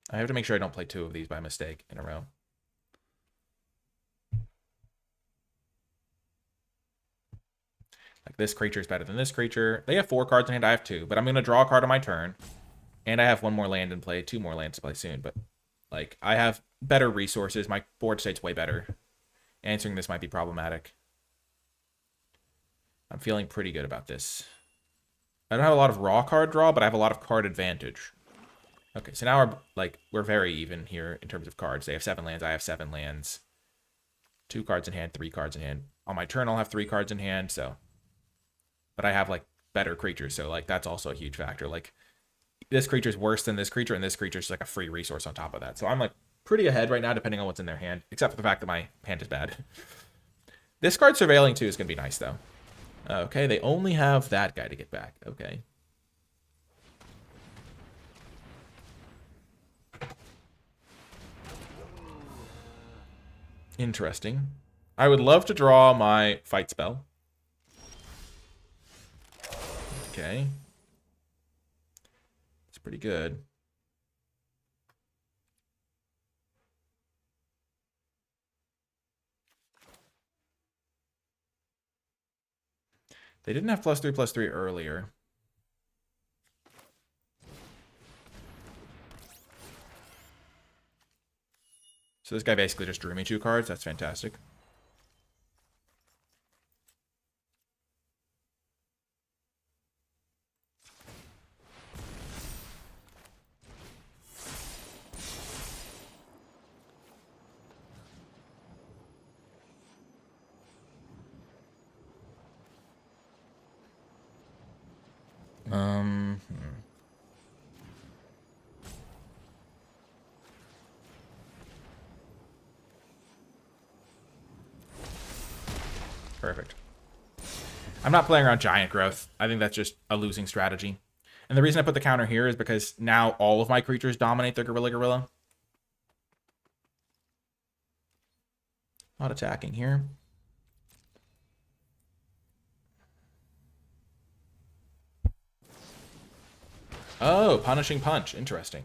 I have to make sure I don't play 2 of these by mistake in a row. Like, this creature is better than this creature. They have 4 cards in hand. I have 2. But I'm going to draw a card on my turn. And I have 1 more land in play. 2 more lands to play soon. But, like, I have better resources. My board state's way better. Answering this might be problematic. I'm feeling pretty good about this. I don't have a lot of raw card draw, but I have a lot of card advantage. Okay, so now we're very even here in terms of cards. They have 7 lands. I have 7 lands. 2 cards in hand, 3 cards in hand. On my turn, I'll have 3 cards in hand, so... But I have, like, better creatures, so, like, that's also a huge factor. Like, this creature's worse than this creature, and this creature's, like, a free resource on top of that. So I'm, like, pretty ahead right now, depending on what's in their hand, except for the fact that my hand is bad. This card surveilling, too, is going to be nice, though. Okay, they only have that guy to get back. Okay. Interesting. I would love to draw my fight spell. Okay. It's pretty good. They didn't have +3/+3 earlier. So this guy basically just drew me 2 cards. That's fantastic. Perfect. I'm not playing around giant growth. I think that's just a losing strategy. And the reason I put the counter here is because now all of my creatures dominate the Gorilla. Not attacking here. Oh, Punishing Punch. Interesting.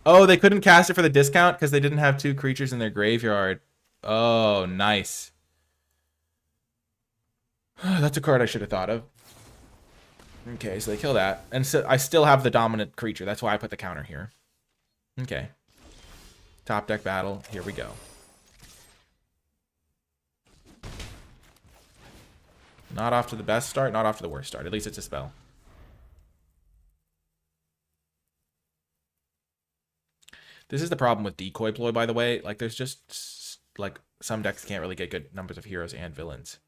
Oh, they couldn't cast it for the discount because they didn't have 2 creatures in their graveyard. Oh, nice. That's a card I should have thought of. Okay, so they kill that. And so I still have the dominant creature. That's why I put the counter here. Okay. Top deck battle. Here we go. Not off to the best start, not off to the worst start. At least it's a spell. This is the problem with Decoy Ploy, by the way. Like, there's just, like, some decks can't really get good numbers of heroes and villains.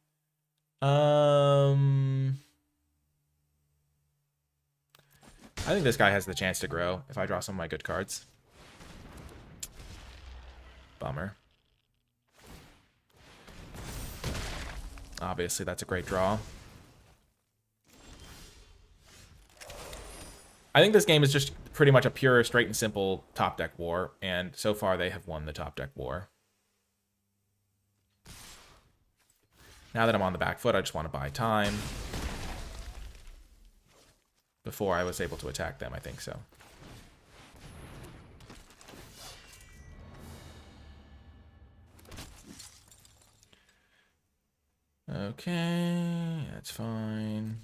I think this guy has the chance to grow if I draw some of my good cards. Bummer. Obviously, that's a great draw. I think this game is just pretty much a pure, straight and simple top deck war, and so far they have won the top deck war. Now that I'm on the back foot, I just want to buy time. Before I was able to attack them, I think so. Okay, that's fine.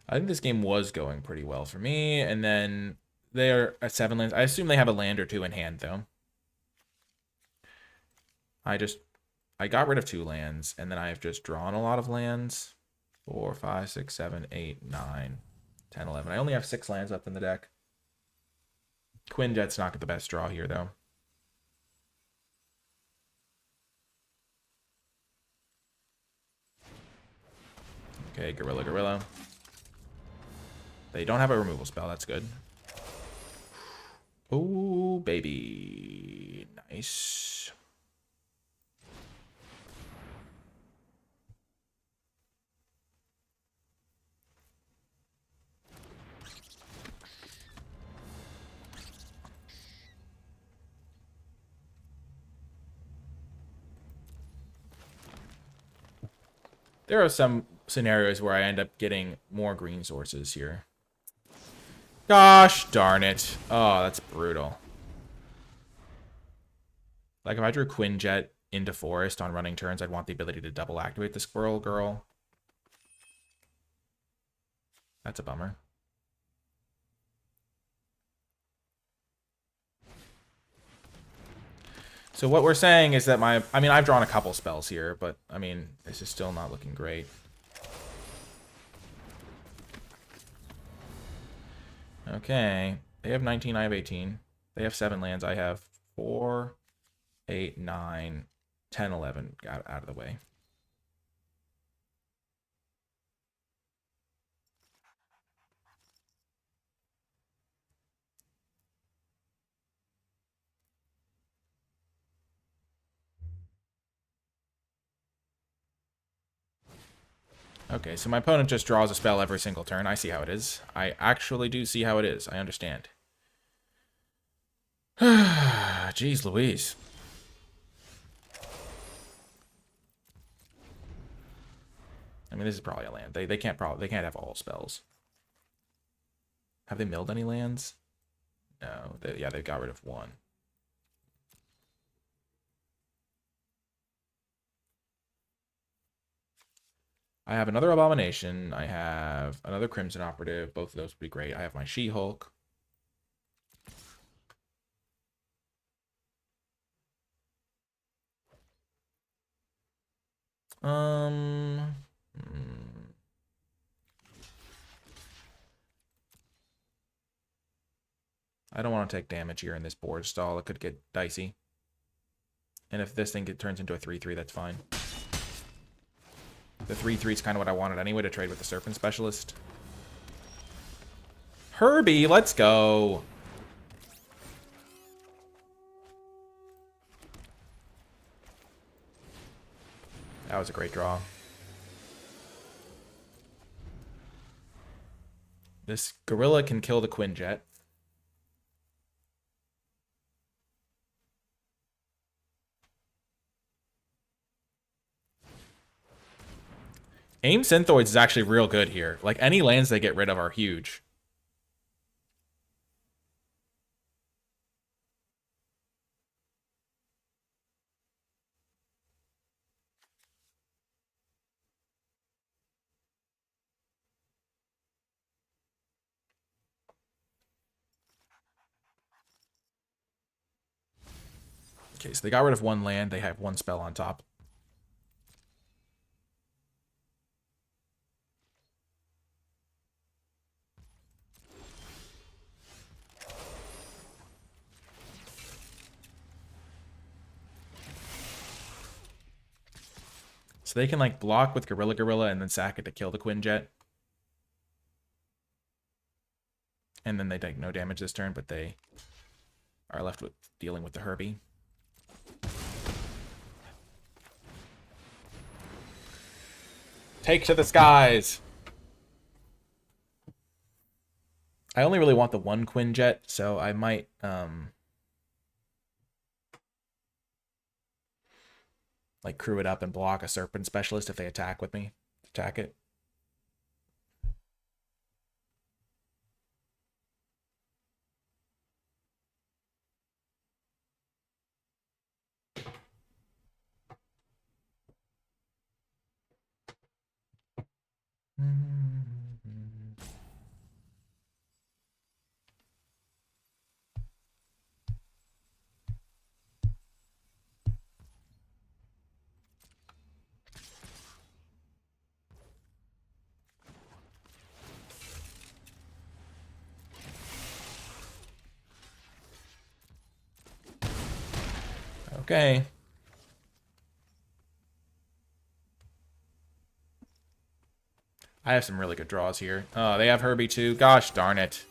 I think this game was going pretty well for me, and then they're at 7 lands. I assume they have a land or 2 in hand, though. I got rid of 2 lands, and then I have just drawn a lot of lands. 4, 5, 6, 7, 8, 9, 10, 11. I only have 6 lands left in the deck. Quinjet's not the best draw here, though. Okay, Gorilla. They don't have a removal spell. That's good. Oh, baby. Nice. There are some scenarios where I end up getting more green sources here. Gosh darn it. Oh, that's brutal. Like, if I drew Quinjet into Forest on running turns, I'd want the ability to double activate the Squirrel Girl. That's a bummer. So what we're saying is that I've drawn a couple spells here, but, I mean, this is still not looking great. Okay. They have 19, I have 18. They have 7 lands, I have 4, 8, 9, 10, 11. Got out of the way. Okay, so my opponent just draws a spell every single turn. I see how it is. I actually do see how it is. I understand. Jeez Louise. I mean, this is probably a land. They can't have all spells. Have they milled any lands? No. Yeah, they got rid of 1. I have another Abomination. I have another Crimson Operative. Both of those would be great. I have my She-Hulk. I don't want to take damage here in this board stall. It could get dicey. And if this thing turns into a 3/3, that's fine. The 3/3 is kind of what I wanted anyway to trade with the Serpent Specialist. Herbie, let's go. That was a great draw. This gorilla can kill the Quinjet. Aim Synthoids is actually real good here. Like, any lands they get rid of are huge. Okay, so they got rid of one land. They have one spell on top. So they can, like, block with Gorilla and then sack it to kill the Quinjet. And then they take no damage this turn, but they are left with dealing with the Herbie. Take to the skies! I only really want the one Quinjet, so I might like crew it up and block a Serpent Specialist if they attack with me. Attack it. Okay. I have some really good draws here. Oh, they have Herbie too. Gosh darn it.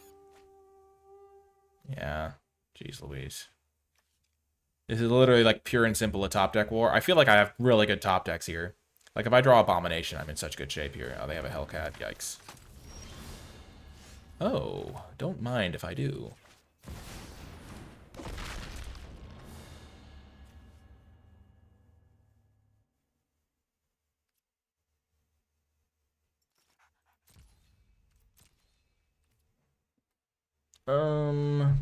Yeah. Jeez Louise. This is literally like pure and simple a top deck war. I feel like I have really good top decks here. Like if I draw Abomination, I'm in such good shape here. Oh, they have a Hellcat. Yikes. Oh, don't mind if I do. Hmm.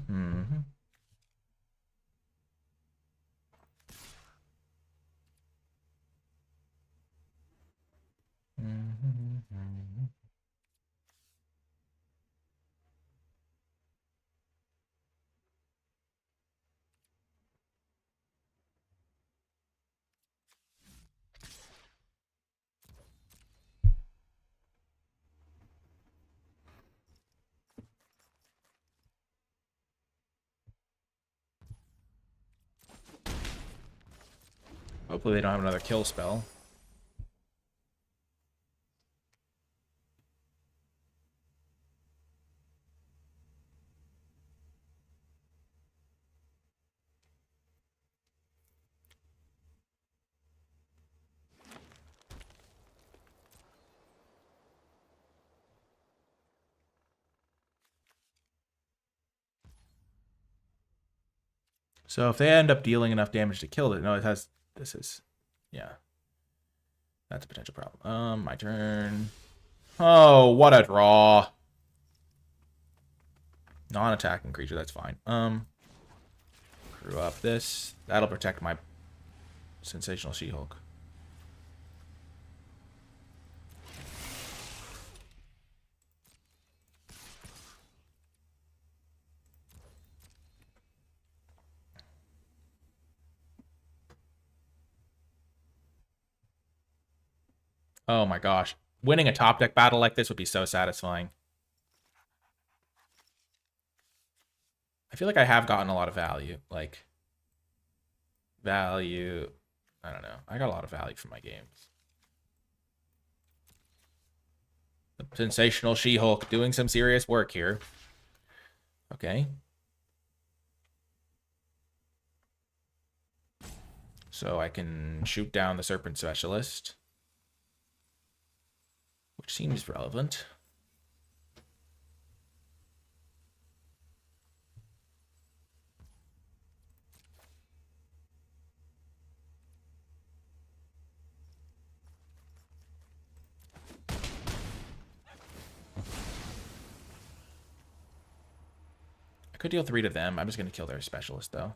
Hopefully they don't have another kill spell. So if they end up dealing enough damage to kill it, no, it has. This is, yeah, that's a potential problem. My turn. Oh, what a draw! Non-attacking creature, that's fine. Crew up this. That'll protect my Sensational She-Hulk. Oh my gosh. Winning a top deck battle like this would be so satisfying. I feel like I have gotten a lot of value. Like, value. I don't know. I got a lot of value from my games. The Sensational She-Hulk doing some serious work here. Okay. So I can shoot down the Serpent Specialist, which seems relevant. I could deal 3 to them. I'm just going to kill their specialist, though.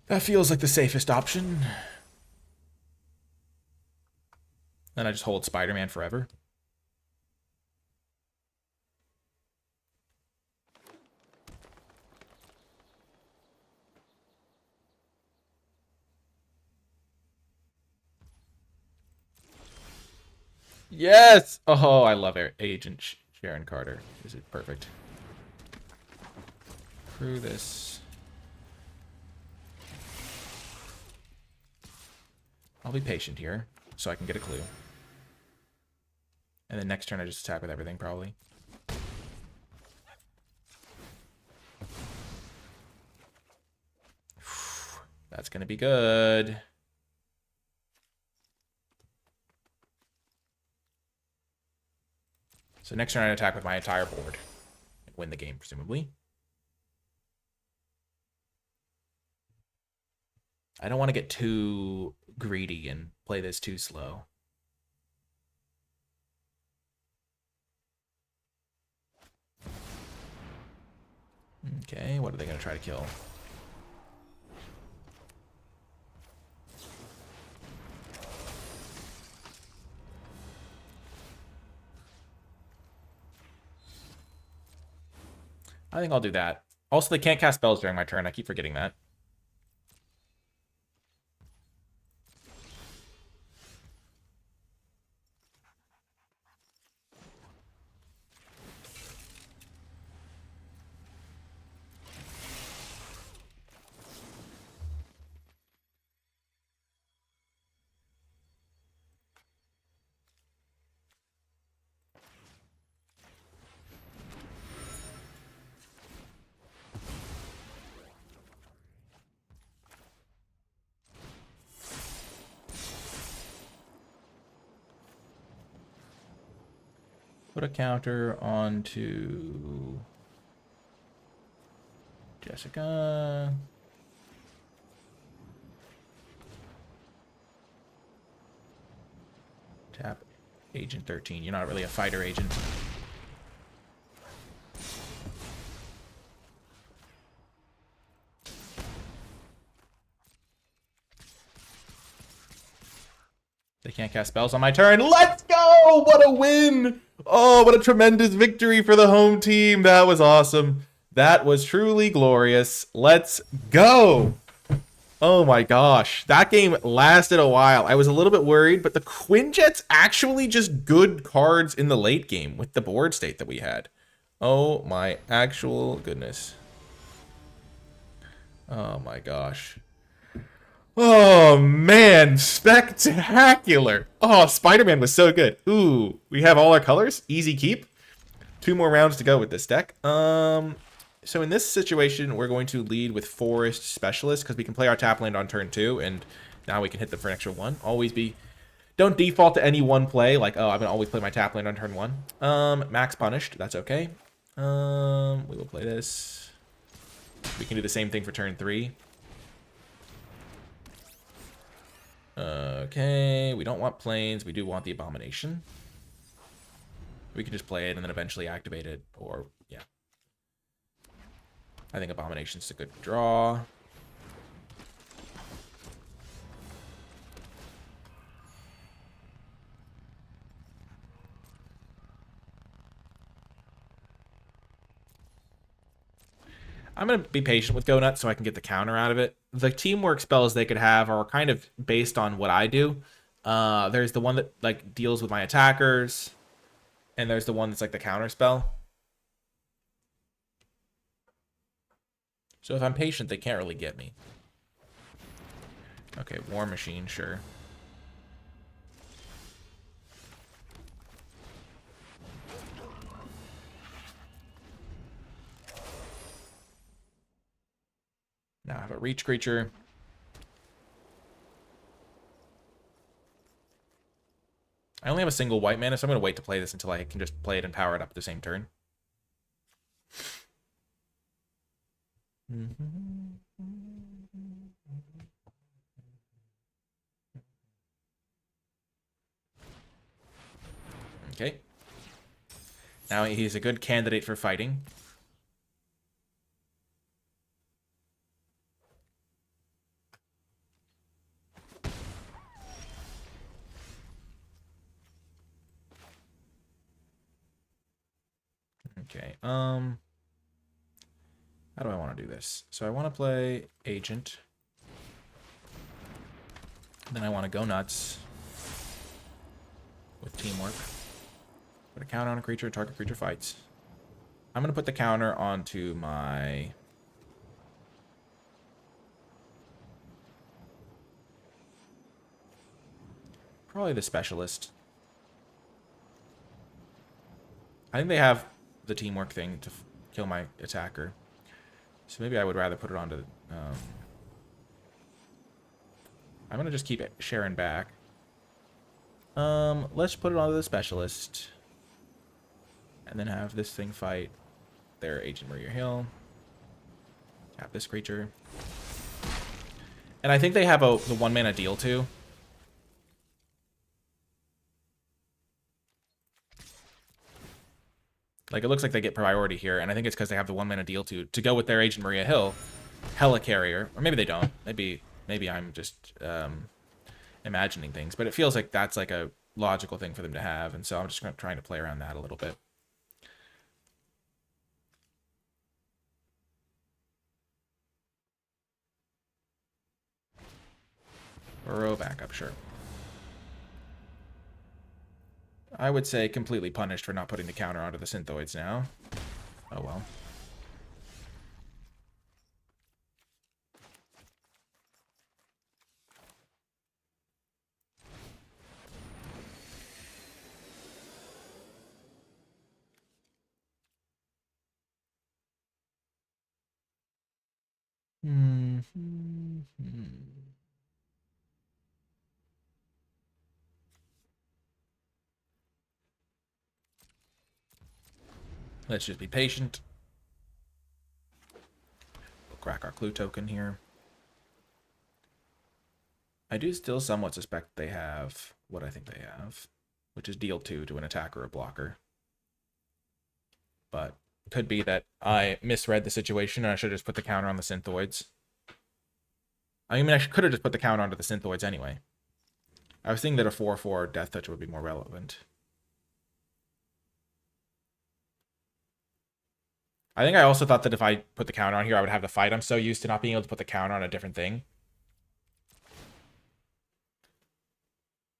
That feels like the safest option. Then I just hold Spider-Man forever. Yes! Oh, I love Agent Sharon Carter. This is perfect. Crew this. I'll be patient here, so I can get a clue. And then next turn I just attack with everything, probably. That's gonna be good. So next turn I attack with my entire board. And win the game, presumably. I don't want to get too greedy and play this too slow. Okay, what are they going to try to kill? I think I'll do that. Also, they can't cast spells during my turn. I keep forgetting that. Put a counter onto Jessica. Tap Agent 13. You're not really a fighter agent. They can't cast spells on my turn. Let's go! What a win! Oh, what a tremendous victory for the home team. That was awesome. That was truly glorious. Let's go! Oh my gosh. That game lasted a while. I was a little bit worried, but the Quinjet's actually just good cards in the late game with the board state that we had. Oh my actual goodness. Oh my gosh. Oh man, spectacular. Oh, Spider-Man was so good. Ooh, we have all our colors. Easy keep. 2 more rounds to go with this deck. So in this situation, we're going to lead with Forest Specialist because we can play our tap land on turn 2, and now we can hit them for an extra 1. Don't default to any one play, like, oh, I'm gonna always play my tap land on turn 1. Max punished, that's okay. We will play this. We can do the same thing for turn 3. Okay, we don't want planes. We do want the Abomination. We can just play it and then eventually activate it, or, yeah. I think Abomination's a good draw. I'm going to be patient with Go Nuts so I can get the counter out of it. The teamwork spells they could have are kind of based on what I do. There's the one that like deals with my attackers, and there's the one that's like the counter spell. So if I'm patient, they can't really get me. Okay, War Machine, sure. Now I have a reach creature. I only have a single white mana, so I'm going to wait to play this until I can just play it and power it up at the same turn. Okay. Now he's a good candidate for fighting. Okay, how do I want to do this? So I want to play Agent. Then I want to go nuts with Teamwork. Put a counter on a creature, target creature fights. I'm going to put the counter onto my... Probably the Specialist. I think they have the Teamwork thing to kill my attacker. So maybe I would rather put it onto... I'm going to just keep Sharon back. Let's put it onto the Specialist. And then have this thing fight their Agent Maria Hill. Tap this creature. And I think they have the 1-mana deal too. Like, it looks like they get priority here, and I think it's because they have the 1-mana deal to go with their Agent Maria Hill, Helicarrier, or maybe they don't. Maybe I'm just imagining things, but it feels like that's like a logical thing for them to have, and so I'm just trying to play around that a little bit. Burrow backup, sure. I would say completely punished for not putting the counter onto the Synthoids now. Oh well. Let's just be patient. We'll crack our clue token here. I do still somewhat suspect they have what I think they have, which is deal 2 to an attacker or blocker. But it could be that I misread the situation and I should have just put the counter on the Synthoids. I mean, I could have just put the counter onto the Synthoids anyway. I was thinking that a 4/4 Death Touch would be more relevant. I think I also thought that if I put the counter on here, I would have the fight. I'm so used to not being able to put the counter on a different thing.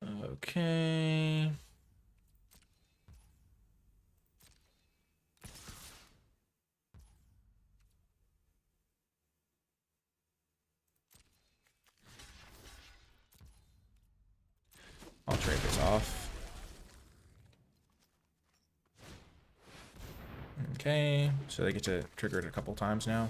Okay. I'll trade this off. Okay, so they get to trigger it a couple times now.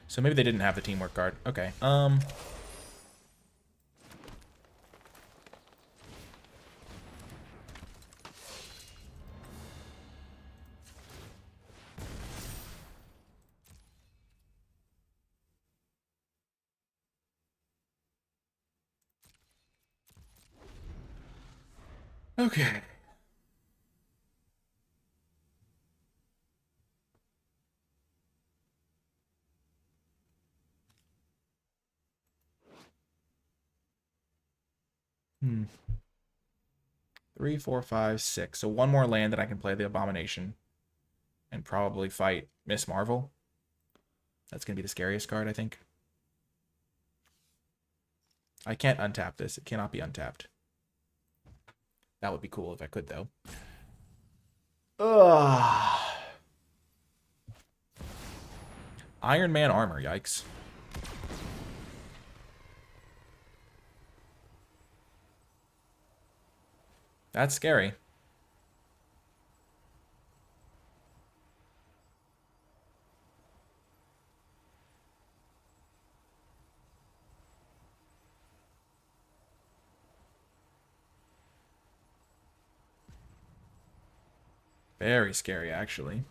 So maybe they didn't have the Teamwork card. Okay. Okay. Hmm. 3, 4, 5, 6. So one more land that I can play the Abomination. And probably fight Miss Marvel. That's going to be the scariest card, I think. I can't untap this. It cannot be untapped. That would be cool if I could, though. Ugh. Iron Man armor, yikes. That's scary. Very scary, actually.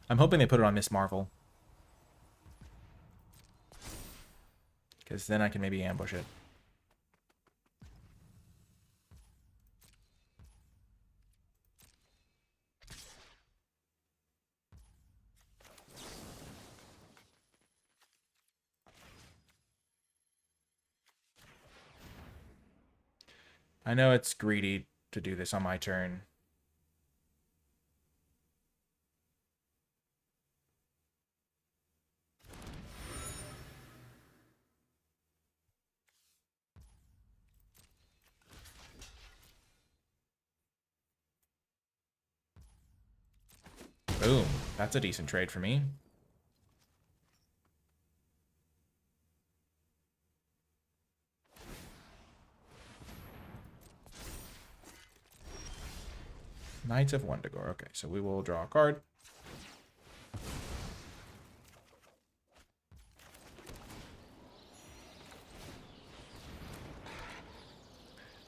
I'm hoping they put it on Miss Marvel. Because then I can maybe ambush it. I know it's greedy to do this on my turn. Boom. That's a decent trade for me. Knights of Wundagore. Okay, so we will draw a card.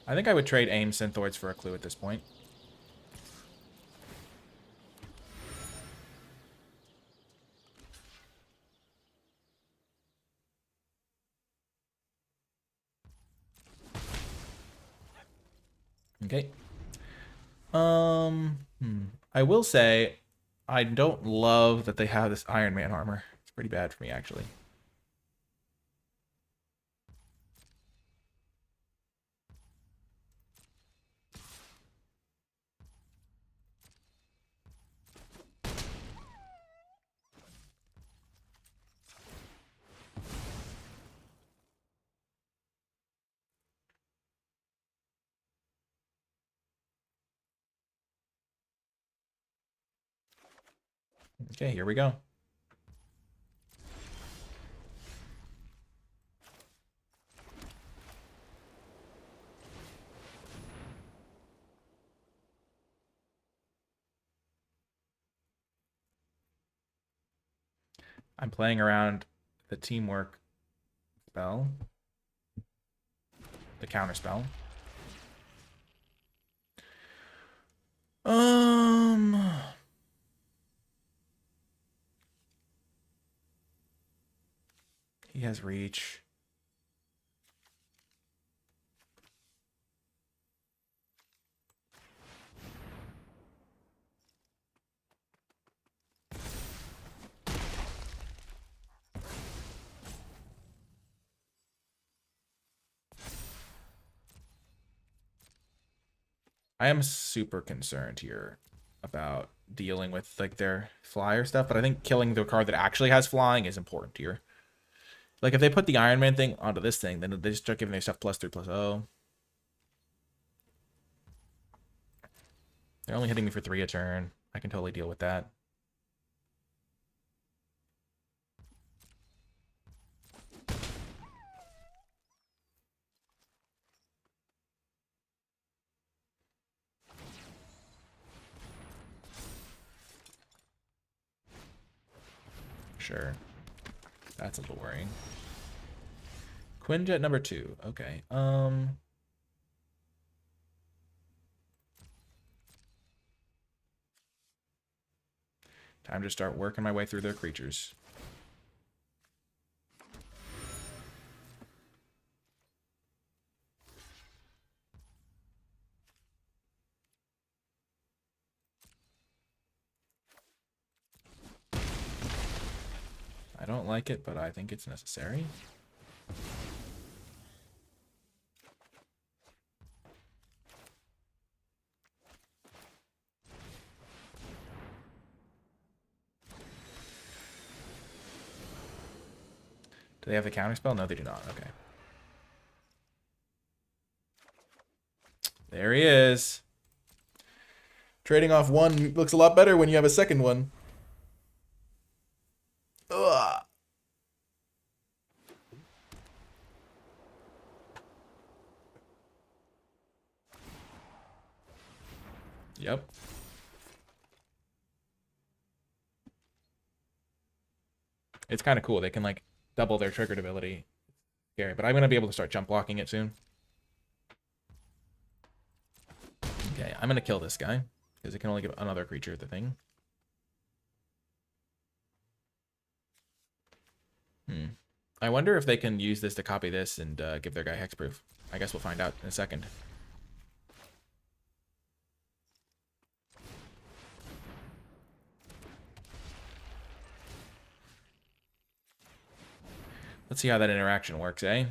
I think I would trade Aim Synthords for a clue at this point. Okay. I will say I don't love that they have this Iron Man armor. It's pretty bad for me, actually. Okay, here we go. I'm playing around the teamwork spell, the counter spell. He has reach. I am super concerned here about dealing with like their flyer stuff, but I think killing the card that actually has flying is important here. Like if they put the Iron Man thing onto this thing, then they just start giving their stuff +3/+0. They're only hitting me for 3 a turn. I can totally deal with that. Sure. That's a little worrying. Quinjet number 2. Okay. Time to start working my way through their creatures. I don't like it, but I think it's necessary. Do they have the counter spell? No, they do not. Okay. There he is. Trading off one looks a lot better when you have a second one. Ugh. Yep. It's kind of cool. They can like double their triggered ability. Scary, but I'm gonna be able to start jump blocking it soon. Okay, I'm gonna kill this guy because it can only give another creature the thing. I wonder if they can use this to copy this and give their guy hexproof. I guess we'll find out in a second. Let's see how that interaction works, eh?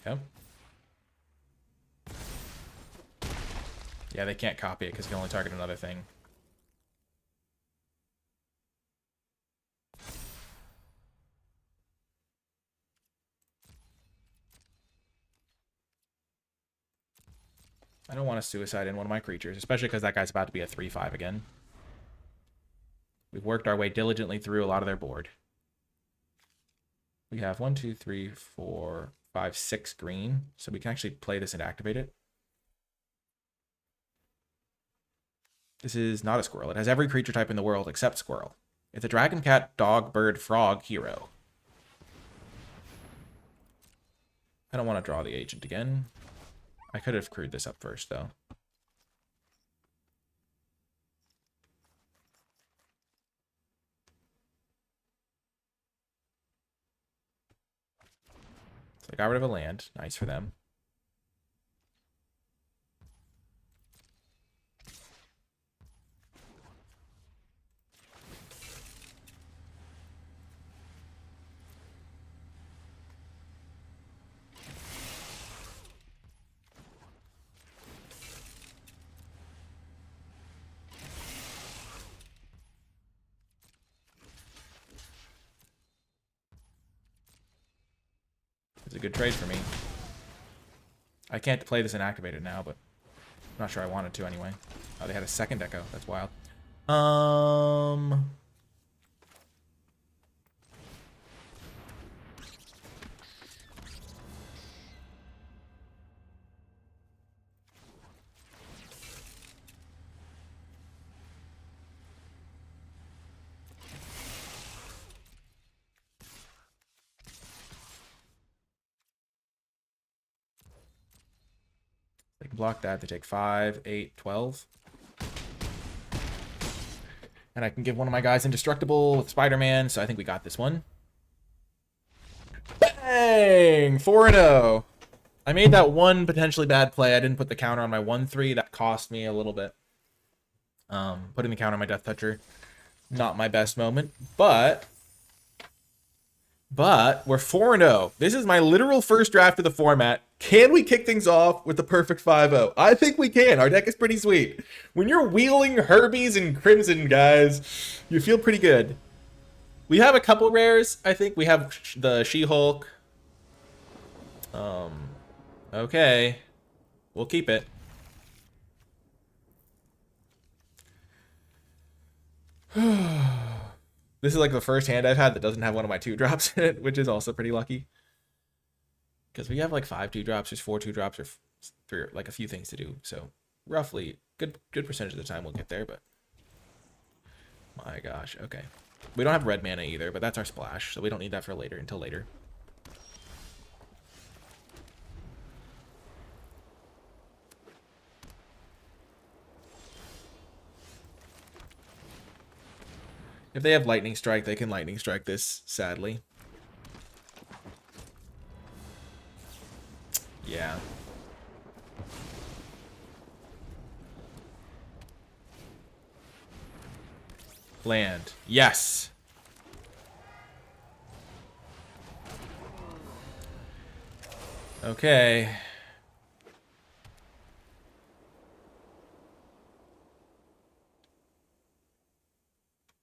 Yep. Yeah, they can't copy it because it can only target another thing. I don't want to suicide in one of my creatures, especially because that guy's about to be a 3/5 again. We've worked our way diligently through a lot of their board. We have 1, 2, 3, 4, 5, 6 green, so we can actually play this and activate it. This is not a squirrel. It has every creature type in the world except squirrel. It's a dragon, cat, dog, bird, frog hero. I don't want to draw the agent again. I could have crewed this up first, though. So I got rid of a land. Nice for them. It's a good trade for me. I can't play this and activate it now, but I'm not sure I wanted to anyway. Oh, they had a second echo. That's wild. They can block that. They take 5, 8, 12. And I can give one of my guys indestructible with Spider-Man, so I think we got this one. Bang! 4-0. I made that one potentially bad play. I didn't put the counter on my 1-3. That cost me a little bit. Putting the counter on my Death Toucher, not my best moment. But we're 4-0. This is my literal first draft of the format. Can we kick things off with the perfect 5-0? I think we can. Our deck is pretty sweet. When you're wheeling Herbies and Crimson, guys, you feel pretty good. We have a couple rares, I think. We have the She-Hulk. Okay. We'll keep it. This is like the first hand I've had that doesn't have one of my 2-drops in it, which is also pretty lucky. Because we have like 5 2-drops, there's 4 2-drops, or 3, like a few things to do. So roughly, good percentage of the time we'll get there, but my gosh, okay. We don't have red mana either, but that's our splash, so we don't need that for later, until later. If they have Lightning Strike, they can Lightning Strike this, sadly. Yeah. Land. Yes. Okay.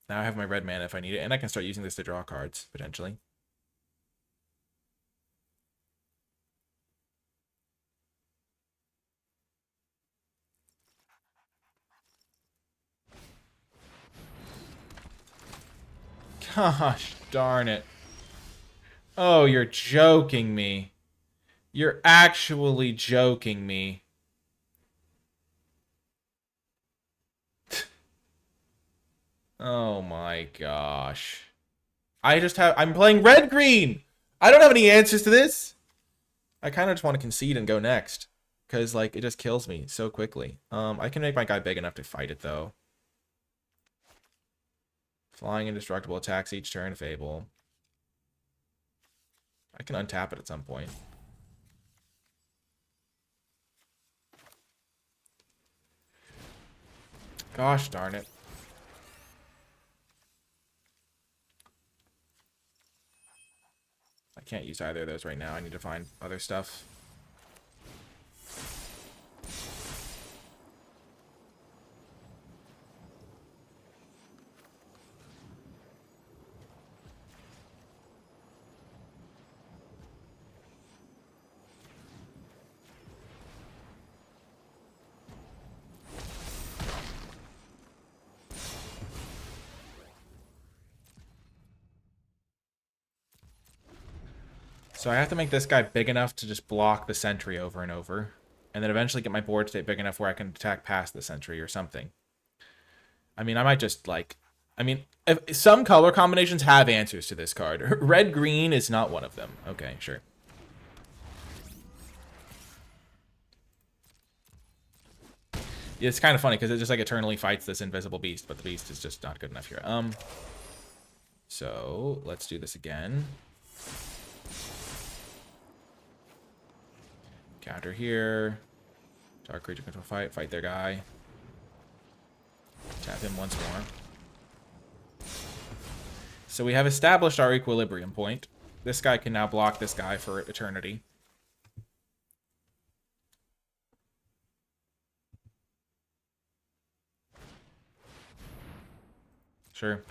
Now I have my red mana if I need it, and I can start using this to draw cards, potentially. Gosh darn it. Oh, you're joking me. You're actually joking me. Oh my gosh. I'm playing red-green. I don't have any answers to this. I kind of just want to concede and go next. because like it just kills me so quickly. I can make my guy big enough to fight it though. Flying indestructible attacks each turn, Fable. I can untap it at some point. Gosh darn it. I can't use either of those right now. I need to find other stuff. So I have to make this guy big enough to just block the sentry over and over. And then eventually get my board state big enough where I can attack past the sentry or something. I mean, I might just like... I mean, some color combinations have answers to this card. Red-green is not one of them. Okay, sure. Yeah, it's kind of funny because it just like eternally fights this invisible beast, but the beast is just not good enough here. So let's do this again. Counter here. Dark creature control fight their guy. Tap him once more. So we have established our equilibrium point. This guy can now block this guy for eternity. Sure.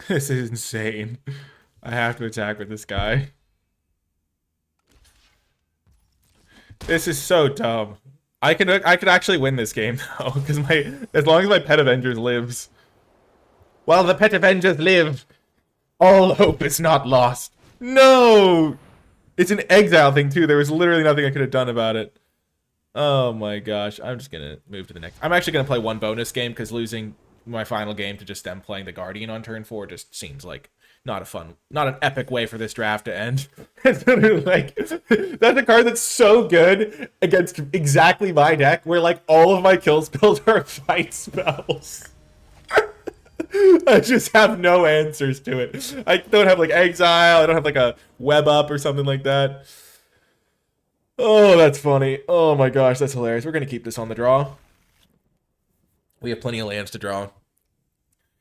This is insane. I have to attack with this guy. This is so dumb. I could actually win this game though, because as long as my Pet Avengers lives. While the Pet Avengers live, all hope is not lost. No! It's an exile thing too. There was literally nothing I could have done about it. Oh my gosh. I'm just gonna move to the next. I'm actually gonna play one bonus game because losing my final game to just them playing the Guardian on turn 4 just seems like not an epic way for this draft to end. It's literally like, that's a card that's so good against exactly my deck, where like all of my kill spells are fight spells. I just have no answers to it. I don't have like exile, I don't have like a web up or something like that. Oh, that's funny. Oh my gosh, that's hilarious. We're gonna keep this on the draw. We have plenty of lands to draw.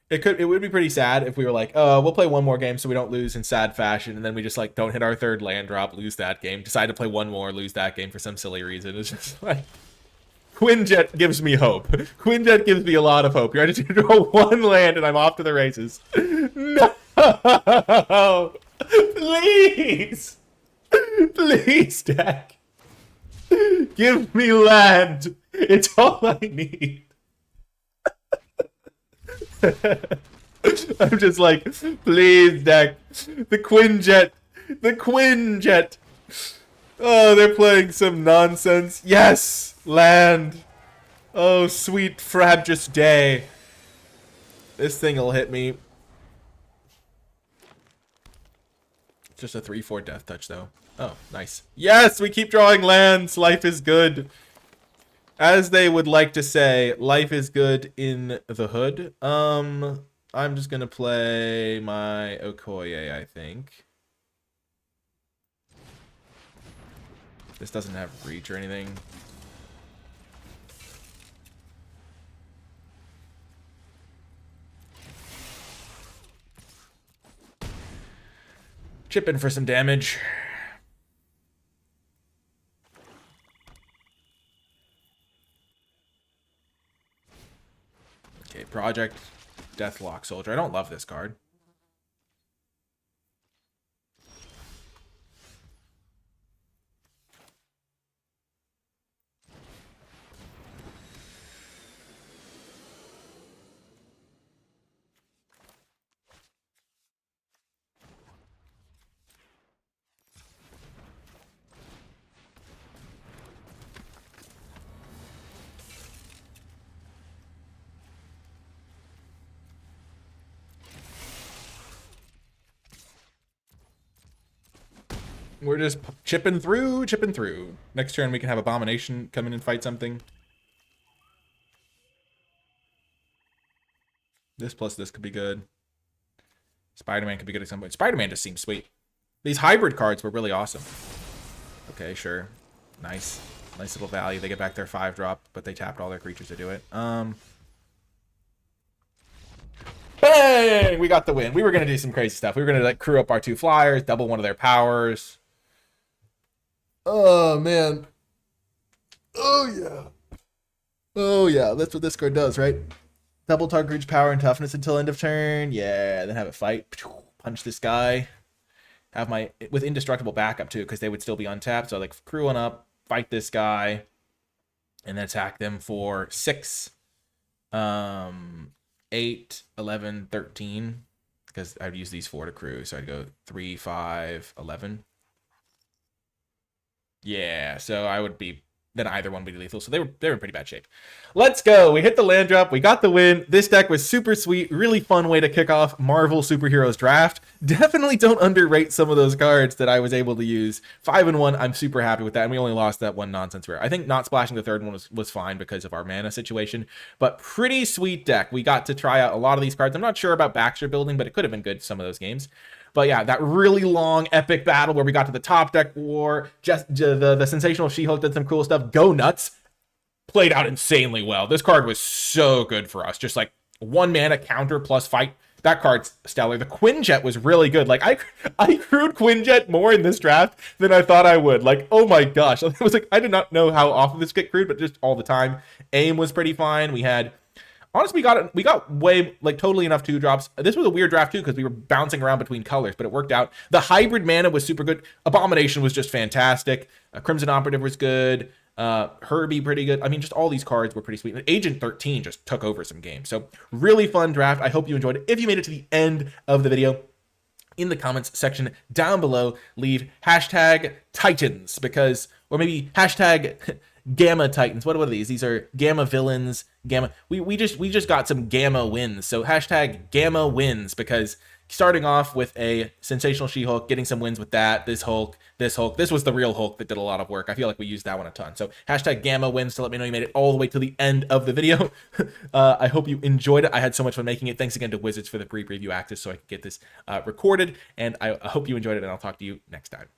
It would be pretty sad if we were like, oh, we'll play one more game so we don't lose in sad fashion, and then we just like don't hit our third land drop, lose that game, decide to play one more, lose that game for some silly reason. It's just like, Quinjet gives me hope. Quinjet gives me a lot of hope. You're just gonna draw one land and I'm off to the races. No! Please! Please, deck. Give me land. It's all I need. I'm just like, please, deck. The Quinjet. The Quinjet. Oh, they're playing some nonsense. Yes! Land. Oh, sweet frabjous day. This thing will hit me. It's just a 3/4 death touch, though. Oh, nice. Yes, we keep drawing lands. Life is good. As they would like to say, life is good in the hood. I'm just gonna play my Okoye, I think. This doesn't have reach or anything. Chip in for some damage. Okay, Project Deathlock Soldier. I don't love this card. We're just chipping through, chipping through. Next turn, we can have Abomination come in and fight something. This plus this could be good. Spider-Man could be good at some point. Spider-Man just seems sweet. These hybrid cards were really awesome. Okay, sure. Nice. Nice little value. They get back their 5-drop, but they tapped all their creatures to do it. Bang! We got the win. We were going to do some crazy stuff. We were going to like crew up our 2 flyers, double one of their powers. Oh, man. Oh, yeah. Oh, yeah. That's what this card does, right? Double target creature's power and toughness until end of turn. Yeah, then have it fight. Punch this guy. Have my... with indestructible backup, too, because they would still be untapped. So, like, crew one up, fight this guy, and then attack them for 6. 8, 11, 13. Because I'd use these 4 to crew. So I'd go 3, 5, 11. Yeah, so I would be... then either one would be lethal. So they were in pretty bad shape. Let's go. We hit the land drop. We got the win. This deck was super sweet. Really fun way to kick off Marvel Superheroes Draft. Definitely don't underrate some of those cards that I was able to use. 5-1. I'm super happy with that. And we only lost that one nonsense rare. I think not splashing the third one was fine because of our mana situation. But pretty sweet deck. We got to try out a lot of these cards. I'm not sure about Baxter building, but it could have been good some of those games. But yeah, that really long epic battle where we got to the top deck war, just the sensational She-Hulk did some cool stuff. Go nuts. Played out insanely well. This card was so good for us. Just like 1 mana counter plus fight. That card's stellar. The Quinjet was really good. Like I crewed Quinjet more in this draft than I thought I would. Like, oh my gosh. It was like I did not know how often this get crewed, but just all the time. Aim was pretty fine. We had... honestly, we got way, like, totally enough 2-drops. This was a weird draft, too, because we were bouncing around between colors, but it worked out. The hybrid mana was super good. Abomination was just fantastic. Crimson Operative was good. Herbie, pretty good. I mean, just all these cards were pretty sweet. Agent 13 just took over some games. So, really fun draft. I hope you enjoyed it. If you made it to the end of the video, in the comments section down below, leave hashtag Titans, because, or maybe hashtag... Gamma Titans. What are these? These are Gamma Villains. Gamma. We just got some Gamma wins. So hashtag Gamma wins, because starting off with a sensational She-Hulk, getting some wins with that. This Hulk. This was the real Hulk that did a lot of work. I feel like we used that one a ton. So hashtag Gamma wins to let me know you made it all the way to the end of the video. I hope you enjoyed it. I had so much fun making it. Thanks again to Wizards for the pre-preview access so I could get this recorded. And I hope you enjoyed it, and I'll talk to you next time.